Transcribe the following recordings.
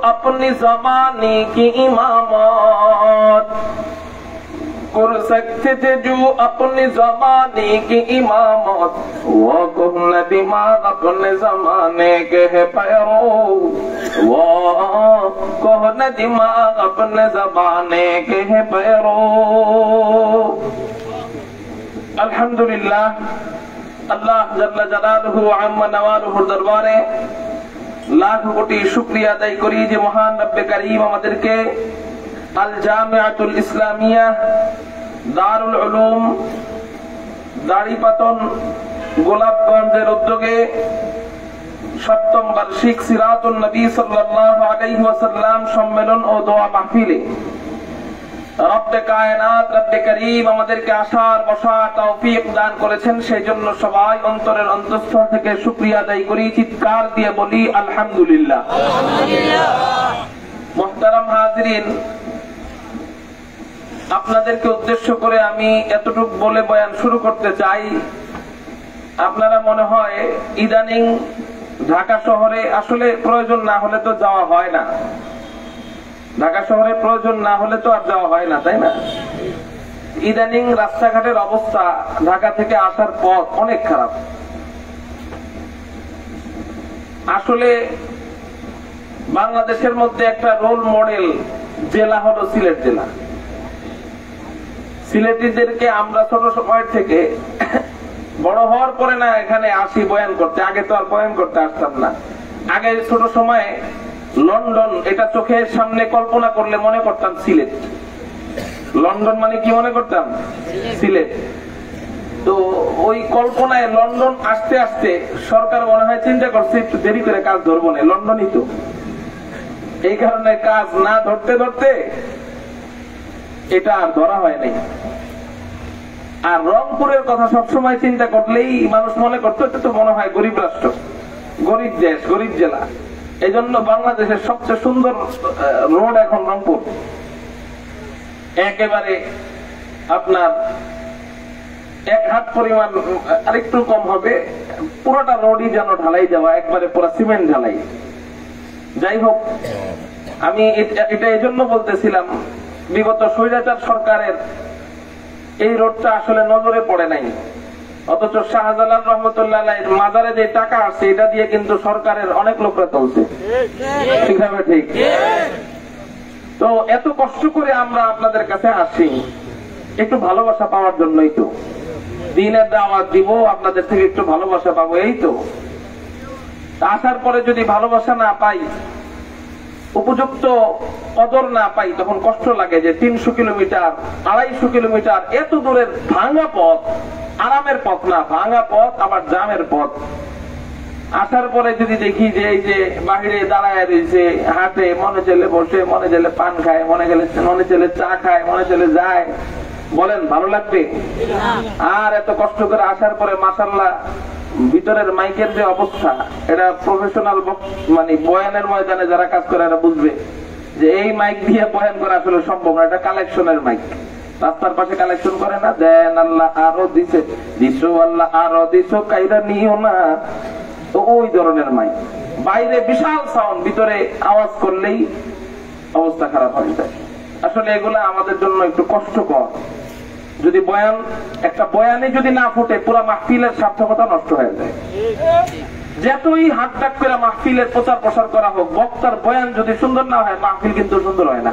अपनी ज़माने की इमामत कर सकते थे, जो अपने ज़माने की इमामत, वो कौन दिमाग अपने ज़माने के है पैरो, वो कौन दिमाग अपने ज़माने के है पैरो। अल्हम्दुलिल्लाह, अल्लाह जल्ल जलालुहु व अम्मा नवालुहुर दरबारे लाख कोटी शुक्रिया আদায় করি যে মহান রব্বে কারীম আমাদেরকে আল জামিআতুল ইসলামিয়া দারুল উলুম দাড়িপাতন গোলাপগঞ্জের উদ্যোগে সপ্তম বার্ষিক সিরাতুন নবী সাল্লাল্লাহু আলাইহি ওয়াসাল্লাম সম্মেলন ও দোয়া মাহফিলে রব্বে কায়নাত রব্বে কারীম আমাদেরকে আসার বসার তৌফিক দান করেছেন। সেই জন্য সবাই অন্তরের অন্তঃস্থল থেকে শুকরিয়া আদায় করি, চিৎকার দিয়ে বলি আলহামদুলিল্লাহ। মুহতারাম হাজিরিন, আপনাদেরকে উদ্দেশ্য করে আমি এতটুকু বলে বয়ান শুরু করতে চাই। আপনারা মনে হয় ইদানিং ঢাকা শহরে আসলে প্রয়োজন না হলে তো যাওয়া হয় না, ঢাকা শহরে প্রয়োজন না হলে তো আর যাওয়া হয় না, তাই না? ইদানিং রাস্তাঘাটের অবস্থা ঢাকা থেকে আসার পথ অনেক খারাপ। আসলে বাংলাদেশের মধ্যে একটা রোল মডেল জেলা হলো সিলেট জেলা। সিলেটিদেরকে আমরা ছোট সময় থেকে বড় হওয়ার পরে না এখানে আসি বয়ান করতে, আগে তো আর বয়ান করতে আসতাম না। আগে ছোট সময়ে লন্ডন এটা চোখের সামনে কল্পনা করলে মনে করতাম সিলেট। লন্ডন মানে কি মনে করতাম? সিলেট। তো ওই কল্পনায় লন্ডন আসতে আসতে সরকার মনে হয় চিন্তা করছে একটু দেরি করে কাজ ধরবো না, লন্ডনই তো। এই কারণে কাজ না ধরতে ধরতে এটা আর ধরা হয় নাই। আর রংপুরের কথা সবসময় চিন্তা করলেই মানুষ মনে করতো এটা তো মনে হয় গরিব রাষ্ট্র, গরিব দেশ, গরিব জেলা। এই জন্য বাংলাদেশের সবচেয়ে সুন্দর রোড এখন রংপুর। একেবারে আপনার 1 হাত পরিমাণ আরেকটু কম হবে, পুরোটা রোডই যেন ঢালাই দেওয়া, একবারে পুরো সিমেন্ট ঢালাই। যাই হোক, আমি এটা এই জন্য বলতেছিলাম, বিগত স্বৈরাচার সরকারের এই রোডটা আসলে নজরে পড়ে নাই, অথচ শাহজালাল রহমতুল্লাহ আলাইহির মাজারে যে টাকা আসছে এটা দিয়ে কিন্তু সরকারের অনেক লোকরা চলছে, ঠিক হবে? ঠিক। তো এত কষ্ট করে আমরা আপনাদের কাছে আসি একটু ভালোবাসা পাওয়ার জন্যই তো। দ্বীনের দাওয়াত দিব, আপনাদের থেকে একটু ভালোবাসা পাবো, এই তো। আসার পরে যদি ভালোবাসা না পাই, উপযুক্ত কদর না পাই, তখন কষ্ট লাগে যে 300 কিলোমিটার 250 কিলোমিটার এত দূরের ভাঙা পথ, আরামের পথ না, ভাঙা পথ, আবার জামের পথ। আসার পরে যদি দেখি যে এই যে বাহিরে দাঁড়ায় রয়েছে, হাটে, মনে চলে বসে, মনে চলে পান খায়, মনে চলে চা খায়, মনে চলে যায়, বলেন ভালো লাগবে? আর এত কষ্ট করে আসার পরে মাশাআল্লাহ ভিতরের মাইকের যে অবস্থা, এটা প্রফেশনাল মানে বয়ানের ময়দানে যারা কাজ করে এরা বুঝবে যে এই মাইক দিয়ে বয়ান করা আসলে সম্ভব না। এটা কালেকশনের মাইক, রাস্তার পাশে কালেকশন করে না, দেন আল্লাহ আরো দিছে, দিছো আল্লাহ আরো দিছো, কাইরা নিও না, তো ওই ধরনের মাইক। বাইরে বিশাল সাউন্ড, ভিতরে আওয়াজ করলেই অবস্থা খারাপ হয়ে যায়। আসলে এগুলা আমাদের জন্য একটু কষ্টকর। যদি বয়ান, একটা বয়ানে যদি না ফুটে, পুরো মাহফিলের সার্থকতা নষ্ট হয়ে যায়। যতই হাত ডাক করে মাহফিলের প্রচার প্রসার করা হোক, বক্তার বয়ান যদি সুন্দর না হয়, মাহফিল কিন্তু সুন্দর হয় না।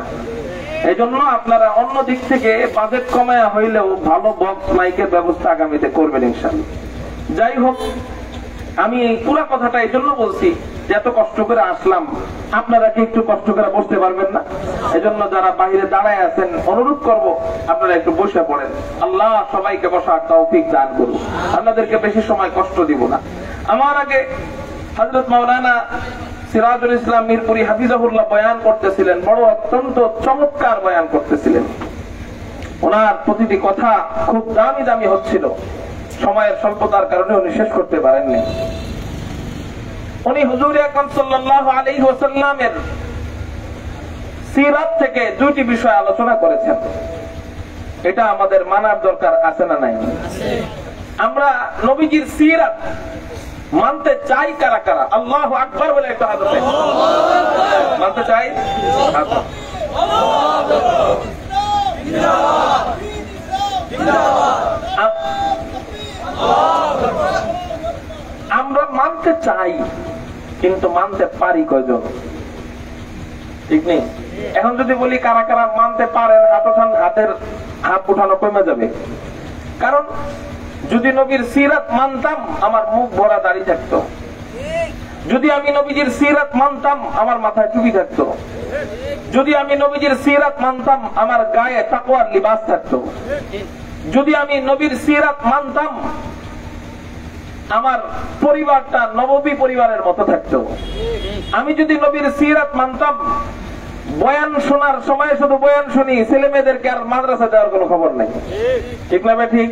এই জন্য আপনারা অন্য দিক থেকে বাজেট কমায়া হইলেও ভালো বক্স মাইকের ব্যবস্থা আগামীতে করবেন ইনশাআল্লাহ। যাই হোক, আমি এই পুরো কথাটা এই জন্য বলছি যে এত কষ্ট করে আসলাম, আপনারা কি একটু কষ্ট করে বসতে পারবেন না? এই জন্য যারা বাইরে দাঁড়ায় আছেন, অনুরোধ করব আপনারা একটু বসে পড়েন। আল্লাহ সবাইকে বসার তৌফিক দান করুন, আপনাদেরকে বেশি সময় কষ্ট দিব না। আমার আগে হযরত মাওলানা সিরাজুল ইসলাম মিরপুরি হাফিজাহুল্লাহ বয়ান করতেছিলেন, বড় অত্যন্ত চমৎকার বয়ান করতেছিলেন। ওনার প্রতিটি কথা খুব দামি দামি হচ্ছিল, সময়ের স্বল্পতার কারণে উনি শেষ করতে পারেননি। উনি হুজুর আকরাম সাল্লাল্লাহু আলাইহি ওয়াসাল্লামের সিরাত থেকে দুটি বিষয় আলোচনা করেছেন। এটা আমাদের মানার দরকার আছে না নাই? আমরা নবীজির সিরাত মানতে চাই কারা কারা? আল্লাহু আকবার বলে একটা হাত উঠাই। মানতে চাই? কিন্তু মানতে পারি কয়জন? ঠিক নেই। এখন যদি বলি কারা কারা মানতে পারেন, হাত উঠান, হাত উঠানো কমে যাবে। কারণ যদি নবীর সিরাত মানতাম আমার মুখ ভরা দাড়ি থাকতো, যদি আমি নবীজির সিরাত মানতাম আমার মাথায় টুপি থাকতো, যদি আমি নবীজির সিরাত মানতাম আমার গায়ে তাকওয়ার লিবাস থাকতো, যদি আমি নবীর সিরাত মানতাম আমার পরিবারটা নববী পরিবারের মতো থাকতো, আমি যদি নবীর সিরাত মানতাম বয়ান শোনার সময় শুধু বয়ান শুনি, ছেলে মেয়েদেরকে আর মাদ্রাসা দেওয়ার কোনো খবর নেই। ঠিক না ভাই? ঠিক।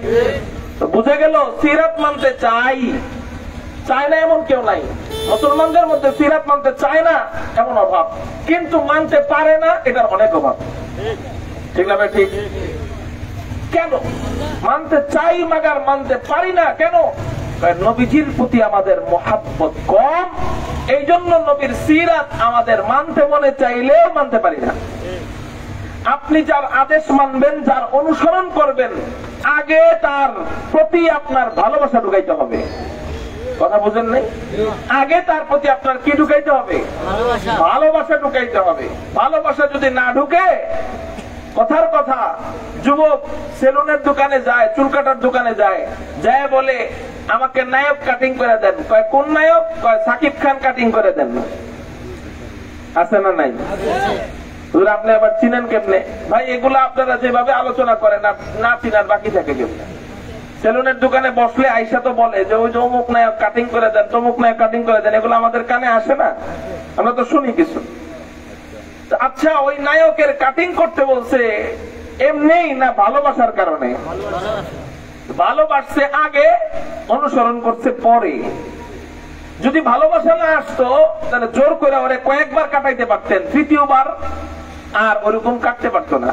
তো বুঝে গেল সিরাত মানতে চায় না এমন কেউ নাই। মুসলমানদের মধ্যে সিরাত মানতে চায় না এমন অভাব, কিন্তু মানতে পারে না এটার অনেক অভাব। ঠিক না ভাই? ঠিক। কেন মানতে চাই মাগার মানতে পারি না কেন? নবীজির প্রতি আমাদের মহাব্বত কম, এই জন্য নবীর সিরাত আমাদের মানতে মনে চাইলেও মানতে পারি না। আপনি যার আদেশ মানবেন, যার অনুসরণ করবেন, আগে তার প্রতি আপনার ভালোবাসা ঢুকাইতে হবে। কথা বুঝেন নাই? আগে তার প্রতি আপনার কি ঢুকাইতে হবে? ভালোবাসা ঢুকাইতে হবে। ভালোবাসা যদি না ঢুকে, কথার কথা, যুবক সেলুনের দোকানে যায়, চুল কাটার দোকানে যায়, যায় বলে আমাকে নায়ক কাটিং করে দেন। কয় কোন নায়ক? কয় সাকিব খান কাটিং করে দেন। আছে না নাই? আপনি আবার চিনেন কেমনে? ভাই এগুলো আপনারা যেভাবে আলোচনা করেন না চিনার বাকি থাকে কেমনে? সেলুনের দোকানে বসলে আইসা তো বলে যে ওই যে অমুক নায়ক কাটিং করে দেন, তমুক নায়ক কাটিং করে দেন। এগুলো আমাদের কানে আসে না, আমরা তো শুনি কিছু। আচ্ছা, ওই নায়কের কাটিং করতে বলছে এমনি না ভালোবাসার কারণে? ভালোবাসছে আগে, অনুসরণ করছে পরে। যদি ভালোবাসা না আসতো তাহলে জোর করে ওরে কয়েকবার কাটাইতে পারতেন, তৃতীয়বার আর ওরকম কাটতে পারতো না।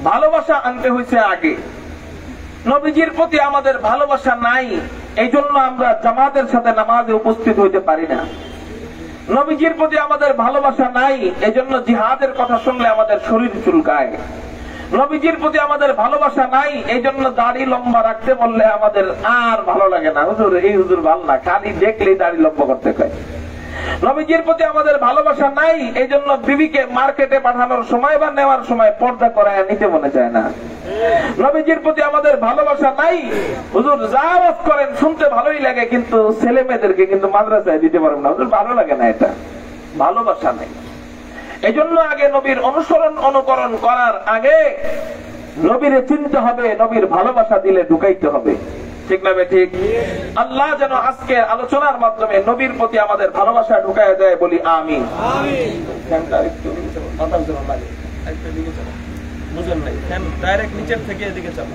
ভালোবাসা আনতে হয়েছে আগে। নবীজির প্রতি আমাদের ভালোবাসা নাই, এই জন্য আমরা জামাতের সাথে নামাজে উপস্থিত হইতে পারি না। নবীজির প্রতি আমাদের ভালোবাসা নাই, এই জন্য জিহাদের কথা শুনলে আমাদের শরীর চুলকায়। নবীজির প্রতি আমাদের ভালোবাসা নাই, এই জন্য দাড়ি লম্বা রাখতে বললে আমাদের আর ভালো লাগে না। হুজুর এই হুজুর ভালো না, খালি দেখলেই দাড়ি লম্বা করতে কয়। নবীজির প্রতি আমাদের ভালোবাসা নাই, এই জন্য বিবিকে মার্কেটে পাঠানোর সময় বা নেওয়ার সময় পর্দা করায় নিতে মনে চায় না। নবীজির প্রতি আমাদের ভালোবাসা নাই, হুজুর যা ওয়াজ করেন শুনতে ভালোই লাগে, কিন্তু ছেলে মেয়েদেরকে কিন্তু মাদ্রাসায় দিতে পারবো না, হুজুর ভালো লাগে না। এটা ভালোবাসা নাই। এই জন্য আগে নবীর অনুসরণ অনুকরণ করার আগে নবীরে চিনতে হবে, নবীর ভালোবাসা দিলে ঢুকাইতে হবে। ঠিক না? ঠিক। আল্লাহ যেন আজকে আলোচনার মাধ্যমে নবীর প্রতি আমাদের ভালোবাসা ঢুকায় দেয়, বলি আমিন। বুঝলেন নাই? ডাইরেক্ট নিচের থেকে এদিকে চাবো।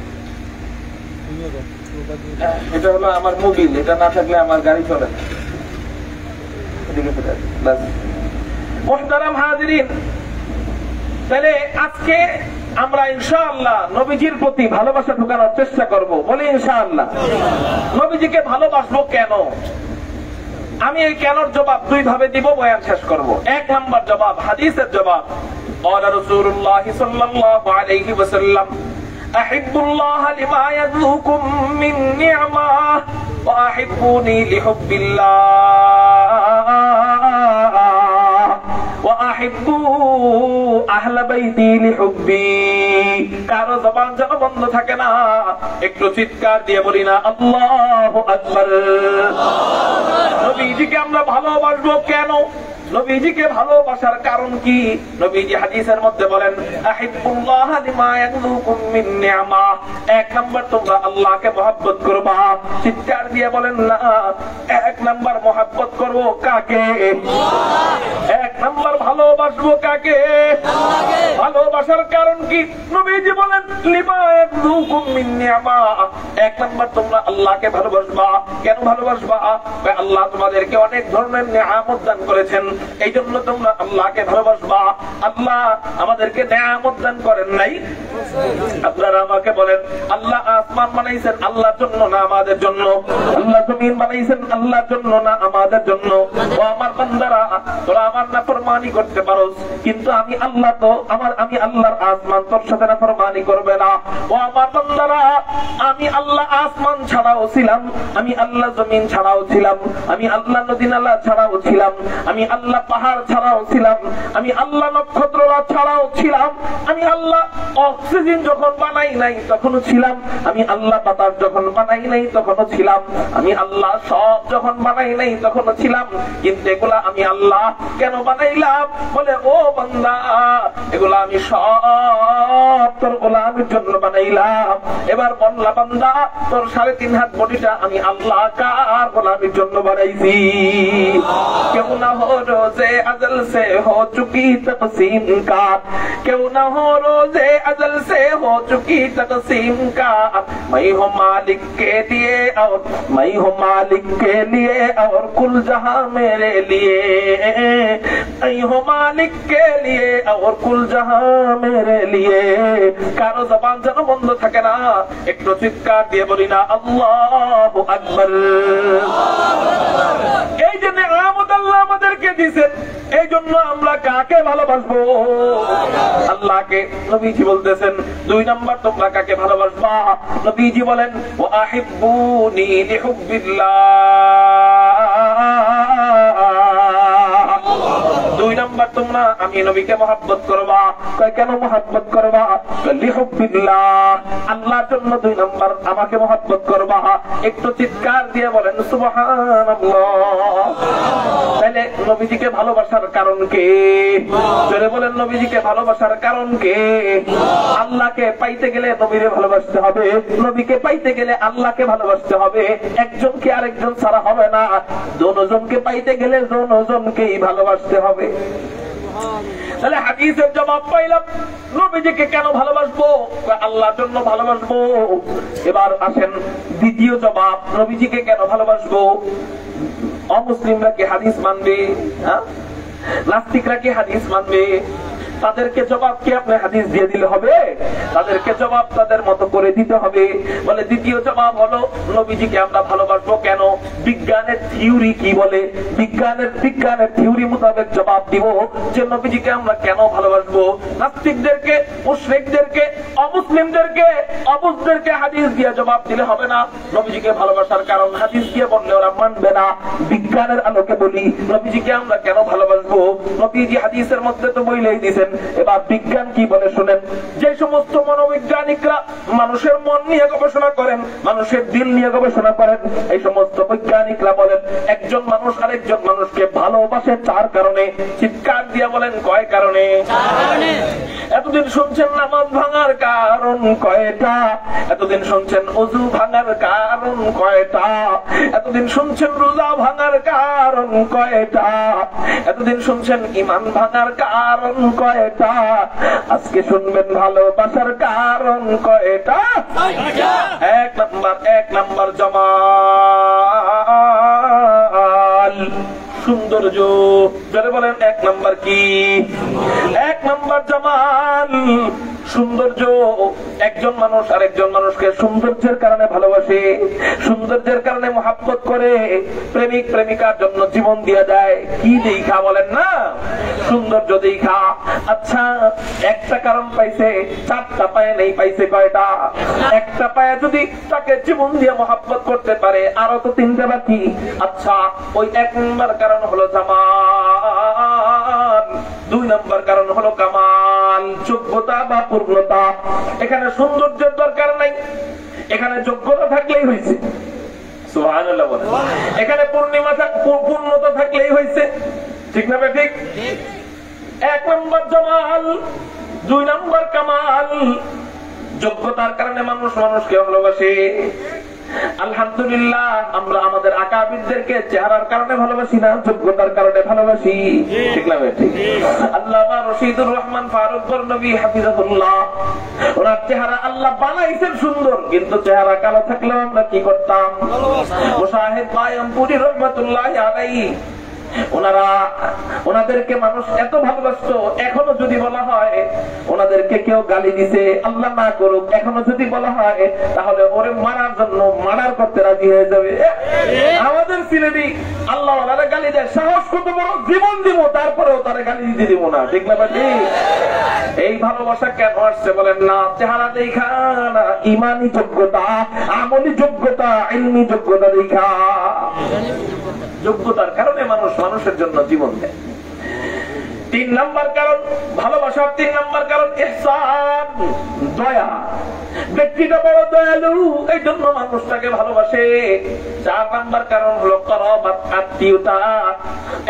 এটা হলো আমার মোবিল, এটা না থাকলে আমার গাড়ি চলে না। মুহতারাম হাজিরিন, তাহলে আজকে আমরা ইনশাআল্লাহ নবীজির প্রতি ভালোবাসা ঢুকানোর চেষ্টা করব, বলি ইনশাআল্লাহ। নবীজিকে ভালোবাসবো কেন? আমি এই কেনর জবাব দুই ভাবে দিব, বয়ান শেষ করব। এক নাম্বার জবাব হাদিসের জবাব। قال رسول الله صلى الله عليه وسلم احب الله لما يذوقكم من نعمه واحبوني لحب الله واحبوا اهل بيتي لحبي। কারো জবান যেন বন্ধ থাকে না, একটু চিৎকার দিয়ে বলি না আল্লাহু আকবার। নবীজিকে আমরা ভালোবাসবো কেন? নবীজিকে ভালোবাসার কারণ কি? নবীজি হাদিসের মধ্যে বলেন আহিব্বুল্লাহ লিমা ইয়াযুকুম মিন নি'মা। এক নাম্বার তোমরা আল্লাহকে মহব্বত করবা। চিৎকার দিয়ে বলেন না, এক নাম্বার মহব্বত করব কাকে? এক নাম্বার ভালোবাসবো কাকে? ভালোবাসার কারণ কি? নবীজি বলেন লিমা ইয়াযুকুম মিন নি'মা। এক নাম্বার তোমরা আল্লাহকে ভালোবাসবা। কেন ভালোবাসবা? আল্লাহ তোমাদেরকে অনেক ধরনের নিয়ামত দান করেছেন, এই জন্য তোমরা আল্লাহকে ভালোবাসবা। আল্লাহ আমাদেরকে নিয়ামত দান করেন নাই? আপনারা আমাকে বলেন, আল্লাহ আসমান বানাইছেন আল্লাহর জন্য না আমাদের জন্য? আল্লাহ জমিন বানাইছেন আল্লাহর জন্য না আমাদের জন্য? ও আমার বান্দারা, তোরা আমার নাফরমানি করতে পারোস, কিন্তু আমি আল্লাহ তো আমি আল্লাহর আসমান তোর সাথে নাফরমানি করবে না। ও আমার বান্দারা, আমি আল্লাহ আসমান ছাড়াও ছিলাম, আমি আল্লাহ জমিন ছাড়াও ছিলাম, আমি আল্লাহ নদী নালা ছাড়াও ছিলাম, আমি আল্লাহ পাহাড় ছাড়াও ছিলাম, আমি আল্লাহ নক্ষত্ররা ছাড়াও ছিলাম, আমি আল্লাহ অক্সিজেন যখন বানাই নাই তখনও ছিলাম, আমি আল্লাহ বাতাস যখন বানাই নাই তখনও ছিলাম, আমি আল্লাহ সব যখন বানাই নাই তখনও ছিলাম। কিন্তু এগুলা আমি আল্লাহ কেন বানাইলাম? বলে ও বান্দা, এগুলা আমি সব তোর গোলামের জন্য বানাইলাম। এবার বললা বান্দা, তোর 3.5 হাত বডিটা আমি আল্লাহ কার গোলামের জন্য বানাইছি? क्यों ना हो रोजे अजल से हो चुकी तकसीम का, क्यों ना हो रोजे अजल से हो चुकी तकसीम का, मैं हूँ मालिक के लिए और मैं हूँ मालिक के लिए और कुल जहां मेरे लिए, मैं हूँ मालिक के लिए और कुल जहां मेरे लिए। कारो जबान যেন বন্ধ থাকে না, একটু চিৎকার দিয়ে বলি না আল্লাহু আকবার। এই যে নিয়ামত আল্লাহ আমাদেরকে দিয়েছেন, এই জন্য আমরা কাকে ভালোবাসবো? আল্লাহকে। নবীজি বলতেছেন 2 নাম্বার তোমরা কাকে ভালোবাসবা? নবীজি বলেন ওয়া আহিব্বুনি লিহুব্বিল্লাহ। 2 নাম্বার তোমরা আমি নবীকে মহব্বত করবা। কেন মহব্বত করবা? লিহুব্বিল্লাহ, আল্লাহর জন্য 2 নাম্বার আমাকে মহব্বত করবা। একটু চিৎকার দিয়ে বলেন সুবহানাল্লাহ। তাহলে নবীজিকে ভালোবাসার কারণ কি? জোরে বলেন নবীজিকে ভালোবাসার কারণ কি? আল্লাহকে পাইতে গেলে নবীরে ভালোবাসতে হবে, নবীকে পাইতে গেলে আল্লাহকে ভালোবাসতে হবে। একজনকে আরেকজন ছাড়া হবে না, দুজনকে পাইতে গেলে দুজনকেই ভালোবাসতে হবে। তাহলে হাদিসের জবাব পাইলাম, নবীজিকে কেন ভালোবাসবো? আল্লাহর জন্য ভালোবাসবো। এবার আসেন দ্বিতীয় জবাব, নবীজিকে কেন ভালোবাসবো? অমুসলিমরা কি হাদিস মানবে? নাস্তিকরা কি হাদিস মানবে? তাদেরকে জবাব কি আপনি হাদিস দিয়ে দিলে হবে? তাদেরকে জবাব তাদের মতো করে দিতে হবে। বলে দ্বিতীয় জবাব হলো নবীজিকে আমরা ভালোবাসবো কেন? বিজ্ঞানের থিওরি কি বলে? বিজ্ঞানের থিওরি মোতাবেক জবাব দিব যে নবীজিকে আমরা কেন ভালোবাসবো। নাস্তিকদেরকে, মুশরিকদেরকে, অমুসলিমদেরকে, অবুঝদেরকে হাদিস দিয়ে জবাব দিলে হবে না। নবীজিকে ভালোবাসার কারণ হাদিস দিয়ে বললে ওরা মানবে না। বিজ্ঞানের আলোকে বলি নবীজিকে আমরা কেন ভালোবাসবো। নবীজি হাদিসের মধ্যে তো বলেই দিয়েছেন। এবার বিজ্ঞান কি বলে শুনেন। যে সমস্ত মনোবৈজ্ঞানিকরা মানুষের মন নিয়ে গবেষণা করেন, মানুষের দিল নিয়ে গবেষণা করেন, এই সমস্ত বৈজ্ঞানিকরা বলেন একজন মানুষ আরেকজন মানুষকে ভালোবাসে 4 কারণে। চিৎকার দিয়ে বলেন কয় কারণে? 4 কারণে। এতদিন শুনছেন নামাজ ভাঙার কারণ কয়টা? এতদিন শুনছেন ওযু ভাঙার কারণ কয়টা? এতদিন শুনছেন রোজা ভাঙার কারণ কয়টা? এতদিন শুনছেন ঈমান ভাঙার কারণ কয়টা? আজকে শুনবেন ভালোবাসার কারণ কয়টা? 1 নাম্বার জামাল, সৌন্দর্য। যারা বলেন 1 নাম্বার কি? 1 নাম্বার জামাল, সৌন্দর্য। একজন মানুষ আরেকজন মানুষকে সৌন্দর্যের কারণে ভালোবাসে, সৌন্দর্যের কারণে মহব্বত করে, প্রেমিক প্রেমিকার জন্য জীবন দিয়ে যায়। কি দেখা বলেন না? সৌন্দর্য দেখা। আচ্ছা, একটা কারণ পাইছে, 4টা পায়ে নেই, পাইছে কয়টা? একটা পায়ে যদি তাকে জীবন দিয়ে মহব্বত করতে পারে, আরো তো 3টা বাকি। আচ্ছা, ওই 1 নম্বর কারণ হলো জামাল, 2 নম্বর কারণ হলো কামাল, যোগ্যতা বা পূর্ণতা। এখানে সৌন্দর্যের দরকার নাই, এখানে যোগ্যতা থাকলেই হয়েছে। সুবহানাল্লাহ বলেন। এখানে পূর্ণতা থাকলেই হয়েছে। ঠিক না বে ঠিক? 1 নম্বর জামাল, 2 নম্বর কামাল। যোগ্যতার কারণে মানুষ মানুষকে ভালোবাসে। আলহামদুলিল্লাহ, আমরা আমাদের আকাবিরদেরকে চেহারার কারণে ভালোবাসি না, যোগ্যতার কারণে ভালোবাসি। ঠিক না ভাই? ঠিক। আল্লামা রশিদুর রহমান ফারুক বরনবী হাফিজাহুল্লাহ, ওনার চেহারা আল্লাহ বানাইছেন সুন্দর, কিন্তু চেহারা কালো থাকলেও আমরা কি করতাম? মুশাহিদ বায়ামপুরি রহমাতুল্লাহি আলাইহি ওনাদেরকে মানুষ এত ভালোবাসতো, এখনো যদি বলা হয় ওনাদেরকে কেউ গালি দিছে, আল্লাহ না করুক, এখনো যদি বলা হয় তাহলে ওরে মারার জন্য মার্ডার করতে রাজি হয়ে যাবে। আমাদের ছেলেটি আল্লাহ ওনারা গালি দেয়, সাহস কত বড়, জীবন দিব তারপরেও তারা গালি দিতে দিব না, ঠিক না ভাই? এই ভালোবাসা কেন আসছে বলেন না? চেহারা দেখা না, ইমানি যোগ্যতা, আমলি যোগ্যতা, ইলমি যোগ্যতা দেখা, যোগ্যতার কারণে মানুষ মানুষের জন্য জীবন দেয়। 3 নাম্বার কারণ ভালোবাসার, 3 নাম্বার কারণ ইহসান, দয়া। ব্যক্তিটা বড় দয়ালু, এই জন্য মানুষটাকে ভালোবাসে। 4 নাম্বার কারণ হলো করবাত, আত্মীয়তা।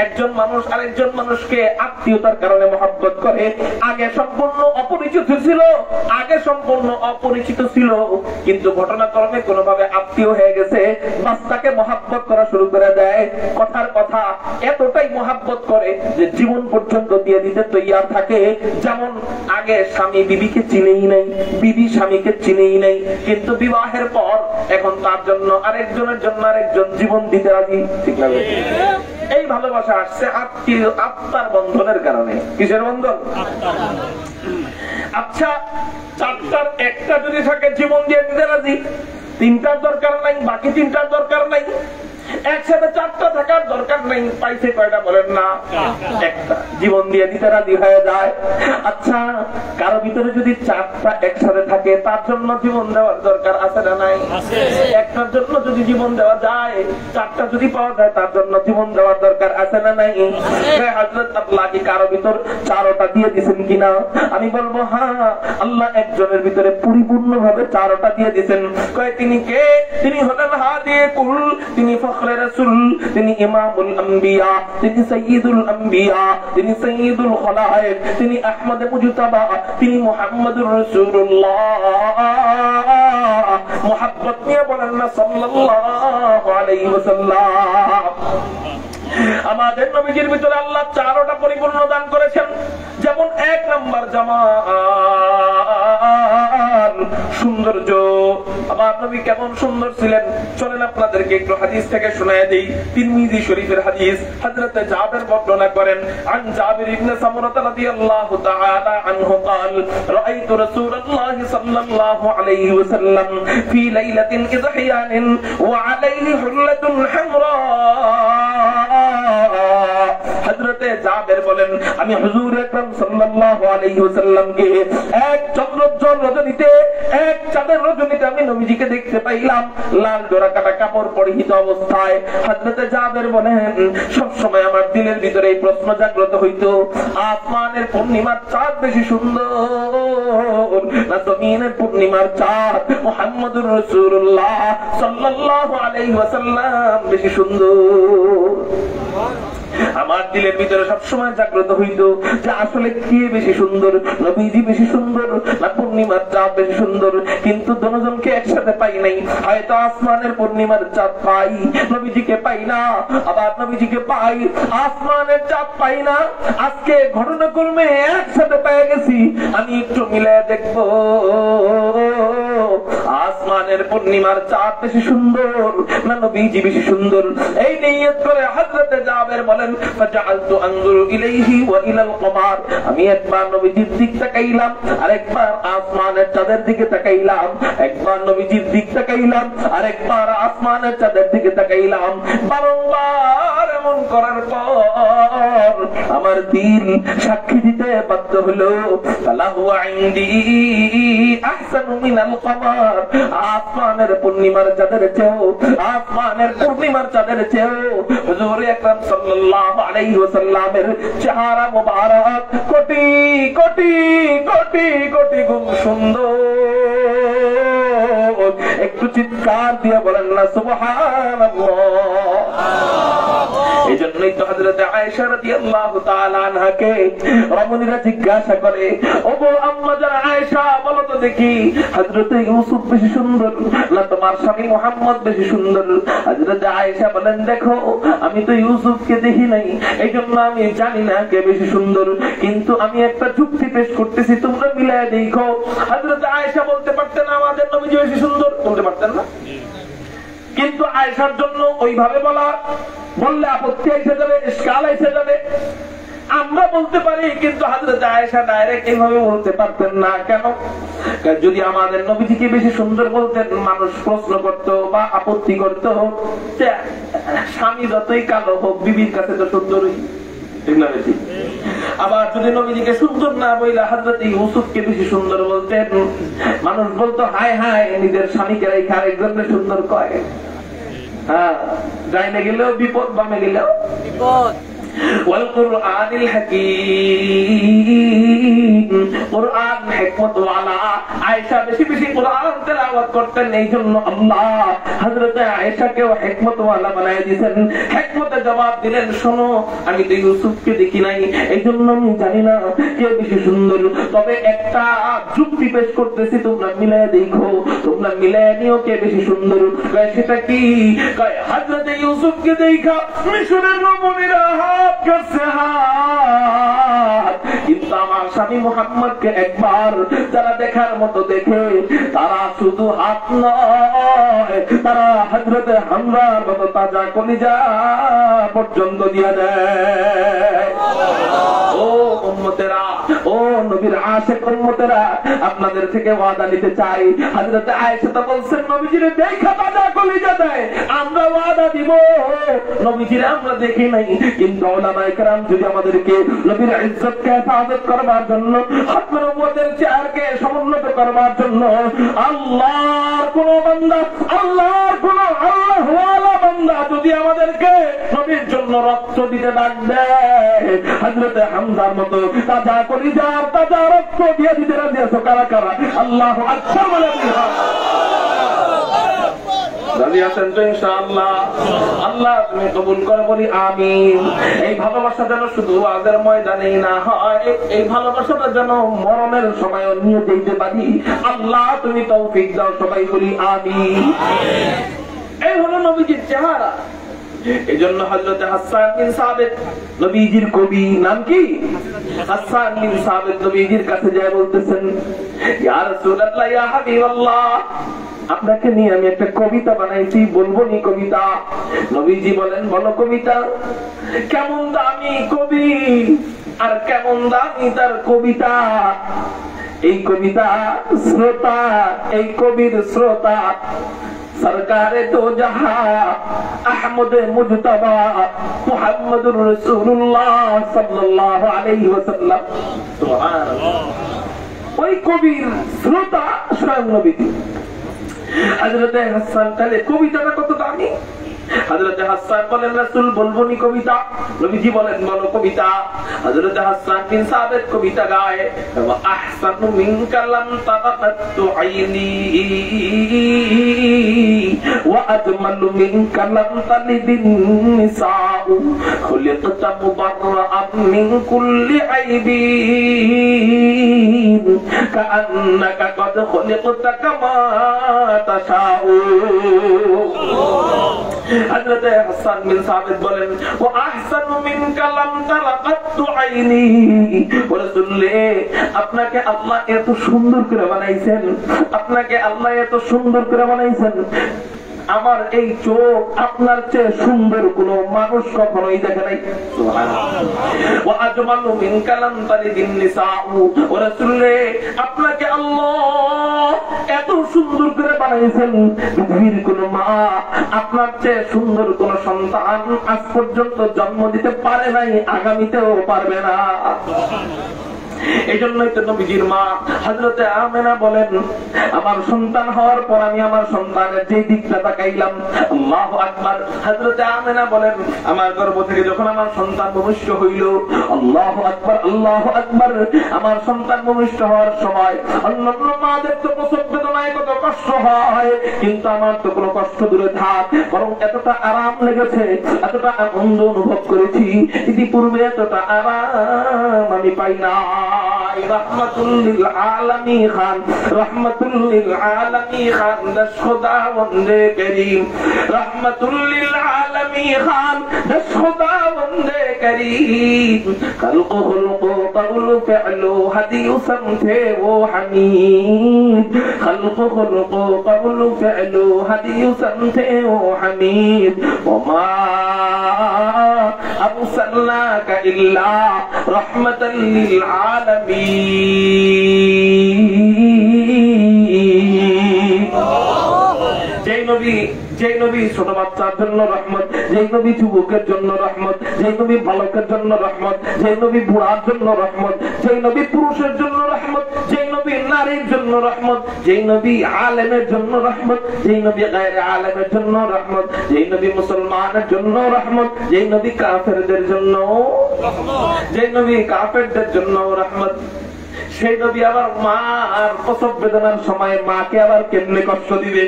একজন মানুষ আরেকজন মানুষকে আত্মীয়তার কারণে মহব্বত করে। আগে সম্পূর্ণ অপরিচিত ছিল, কিন্তু ঘটনাক্রমে কোনোভাবে আত্মীয় হয়ে গেছে, বাচ্চাকে মহব্বত করা শুরু করে দেয়। কথার কথা এতটাই মহব্বত করে যে জীবন পর্যন্ত দিয়ে দিতে তৈয়ার থাকে। যেমন আগে স্বামী বিবিকে চিনেই নাই, বিবি স্বামীকে চিনেই নাই, কিন্তু বিবাহের পর এখন তার জন্য আরেকজনের জন্য আরেকজন জীবন দিতে রাজি, ঠিক না? এই ভালোবাসা আসছে আত্মার বন্ধনের কারণে। কিসের বন্ধন? আচ্ছা, 4টার একটা যদি থাকে জীবন দিয়ে দিতে রাজি, 3টার দরকার নাই, বাকি 3টার দরকার নাই। একসাথে 4টা থাকার দরকার নেই, পাইছে কয়টা বলেন না? একটা, জীবন দিয়ে দিতে রাজি হয়ে যায়। আচ্ছা, কারো ভিতরে যদি 4টা একসাথে থাকে তার জন্য জীবন দেওয়ার দরকার আছে না নাই? একটার জন্য যদি জীবন দেওয়া যায়, 4টা যদি পাওয়া যায় তার জন্য জীবন দেওয়ার দরকার আছে না নাই? হযরত আল্লাহ কি কারো ভিতর 4টা দিয়ে দিবেন কিনা? আমি বলবো হ্যাঁ, আল্লাহ একজনের ভিতরে পরিপূর্ণভাবে 4টা দিয়ে দিবেন। কয় তিনি কে? তিনি হলেন হাদিয়ে কুল, তিনি রাসূল, তিনি ইমামুল আম্বিয়া, তিনি সাইয়্যিদুল আম্বিয়া, তিনি সাইয়্যিদুল খলায়েক, তিনি আহমদ মুজতাবা, তিনি মুহাম্মদুর রাসূলুল্লাহ। মুহাব্বত নিয়ে বলেন না সাল্লাল্লাহু আলাইহি ওয়াসাল্লাম। আমাদের নবীজির ভিতরে আল্লাহ 4টা পরিপূর্ণ দান করেছেন। যেমন 1 নাম্বার জামাল, সৌন্দর্য। আমার নবী কেমন সুন্দর ছিলেন, চলেন আপনাদেরকে একটু হাদিস থেকে শোনায় দেই। তিরমিজি শরীফের হাদিস, হযরত জাবের বর্ণনা করেন। আন জাবির ইবনে সামুরা রাদিয়াল্লাহু তাআলা আনহু قال রাআইতু রাসূলুল্লাহ সাল্লাল্লাহু আলাইহি ওয়াসাল্লাম ফি লাইলাতিন ইযহিয়ান ওয়া আলাইহি হুল্লাতুন হামরা। হযরতে জাবের বলেন, আমি হুজুর আকরাম সাল্লাল্লাহু আলাইহি ওয়াসাল্লামকে এক চন্দ্রোজ্জ্বল রজনীতে, এক চাঁদের রজনীতে আমি নবীজিকে দেখতে পাইলাম লাল ডোরা কাটা কাপড় পরিহিত অবস্থায়। হযরতে জাবের বলেন, সব সময় আমার দিলের ভিতরে এই প্রশ্ন জাগ্রত হইতো, আসমানের পূর্ণিমার চাঁদ বেশি সুন্দর না জমিনের পূর্ণিমার চাঁদ মুহাম্মদুর রাসূলুল্লাহ সাল্লাল্লাহু আলাইহি ওয়াসাল্লাম বেশি সুন্দর? আমার দিলের ভিতরে সবসময় জাগ্রত হইতো যে আসলে কে বেশি সুন্দর, নবীজি বেশি সুন্দর না পূর্ণিমার চাঁদ বেশি সুন্দর? কিন্তু দুজনকে একসাথে পাই নাই। হয়তো আসমানের পূর্ণিমার চাঁদ পাই, নবীজিকে পাই না, আবার নবীজিকে পাই, আসমানের চাঁদ পাই না। আজকে ঘটনাক্রমে একসাথে পেয়ে গেছি, আমি একটু মিলে দেখবো আসমানের পূর্ণিমার চাঁদ বেশি সুন্দর না নবীজি বেশি সুন্দর। এই নিয়ত করে হযরতে জাবের বলেন, ফাজআলতু আনজুরু ইলাইহি ওয়া ইলাল কমার, আমি একবার নবীজির দিক তাকাইলাম, আরেকবার আসমানের চাঁদের দিকে তাকাইলাম, একবার নবীজির দিক তাকাইলাম, আরেকবার আসমানের চাঁদের দিকে তাকাইলাম। বারংবার এমন করার পর আমার দিল সাক্ষী দিতে বাধ্য হলো, ফালাহু ইনদি আহসানু মিনাল কমার, আসমানের পূর্ণিমার চাঁদের চেয়েও, আসমানের পূর্ণিমার চাঁদের চেয়েও হুজুর আকরাম সাল্লাল্লাহু আলাইহি ওয়াসাল্লামের চেহারা মুবারক কোটি কোটি কোটি কোটি গুণ সুন্দর। একটু চিৎকার দিয়ে বলেন না সুবহানাল্লাহ। এই জন্যই তো হযরত আয়েশা রাদিয়াল্লাহু তাআলা আনহাকে রমণীরা জিজ্ঞাসা করে, ওগো আম্মা জান আয়েশা, বলো তো দেখি হযরত ইউসুফ বেশি সুন্দর না তোমার স্বামী মুহাম্মদ বেশি সুন্দর? হযরত আয়েশা বলেন, দেখো আমি তো ইউসুফকে দেখি নাই, এই জন্য আমি জানি না কে বেশি সুন্দর, কিন্তু আমি একটা যুক্তি পেশ করতেছি, তোমরা মিলায় দেখো। হযরত আয়েশা বলতে পারতেন আমাদের নবীজি বেশি সুন্দর, বলতে পারতেন না? কিন্তু আয়েশার জন্য ওইভাবে বললে আপত্তি এসে যাবে, ইশকাল এসে যাবে। আমরা বলতে পারি, কিন্তু হযরত আয়েশা ডাইরেক্ট এইভাবে বলতে পারতেন না। কেন? যদি আমাদের নবীজিকে বেশি সুন্দর বলতেন, মানুষ প্রশ্ন করতো বা আপত্তি করতো যে স্বামী যতই কালো হোক বিবির কাছে তো সুন্দরই, ঠিক না বেশি? আবার যদি নবীজিকে সুন্দর না বইলা হযরত ইউসুফকে বেশি সুন্দর বলতেন, মানুষ বলতো হায় হায় নিজের স্বামীকে রেখে আরেকজনের সুন্দর কয়। হ্যাঁ, ডাইনে গেলেও বিপদ, বামে গেলেও বিপদ। والقرآن الحكيم قرآن হিকমত ওয়ালা। আয়েশা বেশি বেশি কোরআন তেলাওয়াত করতেন, এইজন্য আল্লাহ হযরত আয়েশাকে হিকমত ওয়ালা বানায় দিয়েছেন। হিকমতে জবাব দিলেন, শোনো আমি তো ইউসুফকে দেখি নাই, এইজন্য আমি জানি না কে বেশি সুন্দর, তবে একটা যুক্তি পেশ করতেছি, তোমরা মিলায় দেখো, তোমরা মিলায় নিও কে বেশি সুন্দর। কয় সেটা কি? কয় হযরত ইউসুফকে দেখা মিশরের রমণীরা কিন্তু আমার স্বামী মুহাম্মদকে একবার যারা দেখার মতো দেখে, তারা শুধু হাত নয়, তারা হযরত হামজার মতো তাজা কলিজা পর্যন্ত দিয়ে দেয়। ও উম্মতেরা, ও নবীর আশিক উম্মতেরা, আপনাদের থেকে ওয়াদা নিতে চাই। হযরত আয়েশা তো বলছেন নবীজিরে দেখা তাজা কলিজা দেয়, আমরা ওয়াদা দিব নবীজিরে আমরা দেখি নাই, কিন্তু উলামায়ে কেরাম যদি আমাদেরকে নবীর ইজ্জতকে হেফাজত করবার জন্য, হকর উম্মতের চেয়ারকে সমুন্নত করবার জন্য আল্লাহর কোন বান্দা, আল্লাহর কোন আল্লাহওয়ালা বান্দা যদি আমাদেরকে নবীর জন্য রক্ত দিতে ডাক দেয়, হযরত হামজার মতো তাজা কলিজার তাজা রক্ত দিয়ে দিতে রাজি আছো কারা কারা? আল্লাহু আকবার বলে দিও। রাজি আছেন তো ইনশাআল্লাহ? আল্লাহ তুমি কবুল করে বলি আমিন। এই ভালোবাসা যেন শুধু ওয়াজের ময়দানেই না হয়, এই ভালোবাসাটা যেন মরণের সময়ও নিয়ে যেতে পারি। আল্লাহ তুমি তৌফিক দাও, সবাই বলি আমিন। এই হলো নবীজির চেহারা। এই জন্য হযরত হাসান বিন সাবিত নবীজির কবি, নাম কি? হাসান বিন সাবিত নবীজির কাছে যায় বলতেছেন, ইয়া রাসূলুল্লাহ, ইয়া হাবিবাল্লাহ, আপনাকে নিয়ে আমি একটা কবিতা বানাইছি, বলবো নি কবিতা? নবীজি বলেন, বলো কবিতা। কেমন দামি কবি আর কেমন দামি তার কবিতা। এই কবিতা শ্রোতা, এই কবির শ্রোতা সরকারে দো জাহাঁ আহমদ মুজতবা মুহাম্মদুর রাসূলুল্লাহ সাল্লাল্লাহু আলাইহি ওয়াসাল্লাম। সুবহানাল্লাহ। ওই কবির শ্রোতা স্বয়ং নবীজি। হযরত হাসান, তাহলে কবিতাটা কত দামি। হযরত হাসান বলেন, রাসূল বলবো নি কবিতা? নবীজি বলেন, বলো কবিতা। হযরত হাসান বিন সাবিত কবিতা গায়, ওয়া আহসানু মিনকা লাম তাকাত্তু আইনি ওয়া আজমালু মিনকা লাম তালিদিন নিসাউ খুলিকতা মুবাররাআন মিন কুল্লি আইবিন কাআন্নাকা কদ খুলিকতা কামা তাশাউ। হযরত হাসান বিন সাবিত বলেন, ওয়া আহসানু মিনকা লাম তারাকাতু আইনি, ও রাসূল আপনাকে আল্লাহ এত সুন্দর করে বানাইছেন, আপনাকে আল্লাহ এত সুন্দর করে বানাইছেন, আমার এই চোখ আপনার চেয়ে সুন্দর কোন মানুষ কখনোই দেখে নাই। সুবহানাল্লাহ। ওয়া আজমালু মিনকা লাম তালিদিন নিসাউ, ও রাসূল আপনাকে আল্লাহ এত সুন্দর করে বানাইছেন, পৃথিবীর কোন মা আপনার চেয়ে সুন্দর কোন সন্তান আজ পর্যন্ত জন্ম দিতে পারে নাই, আগামীতেও পারবে না। এই জন্যই তো নবীজির মা হযরতে আমেনা বলেন, আমার সন্তান হওয়ার পর আমি আমার সন্তানের যে দিকটা তাকাইলাম, আল্লাহু আকবার। হযরতে আমেনা বলেন, আমার গর্ভ থেকে যখন আমার সন্তান ভূমিষ্ঠ হইল, আল্লাহু আকবার, আল্লাহু আকবার, আমার সন্তান ভূমিষ্ঠ হওয়ার সময় অন্যান্য মাদের তো প্রসব বেদনায় কত কষ্ট হয়, কিন্তু আমার তো কোনো কষ্ট দূরে থাক, বরং এতটা আরাম লেগেছে, এতটা আনন্দ অনুভব করেছি, ইতিপূর্বে এতটা আরাম আমি পাই না। রহমাতুল লিল আলামিন খান, রহমাতুল লিল আলামিন খান, দশ খোদা বন্দে করিম, রহমাতুল লিল আলামিন आलमी खान दस खुदा बंदे करीम खल्क़ खुल्क़ क़ौल फ़िअल हदीय समझे वो हमीद खल्क़ खुल्क़ क़ौल फ़िअल हदीय समझे वो हमीद वमा अरसलनाका इल्ला रहमतल लिल आलमीन। যেই নবী ছোট বাচ্চার জন্য রহমত, যেই নবী যুবকের জন্য রহমত, যেই নবী বালকের জন্য রহমত, যেই নবী বুড়ার জন্য রহমত, যেই নবী পুরুষের জন্য রহমত, যেই নবী নারীর জন্য রহমত, যেই নবী আলেমের জন্য রহমত, যেই নবী গায়রে আলেমের জন্য রহমত, যেই নবী মুসলমানের জন্য রহমত, যেই নবী কাফেরদের জন্য রহমত, যেই নবী কাফেরদের জন্য রহমত, সেই নবী আবার মার প্রসব বেদনার সময় মাকে আবার কেমনে কষ্ট দিবে।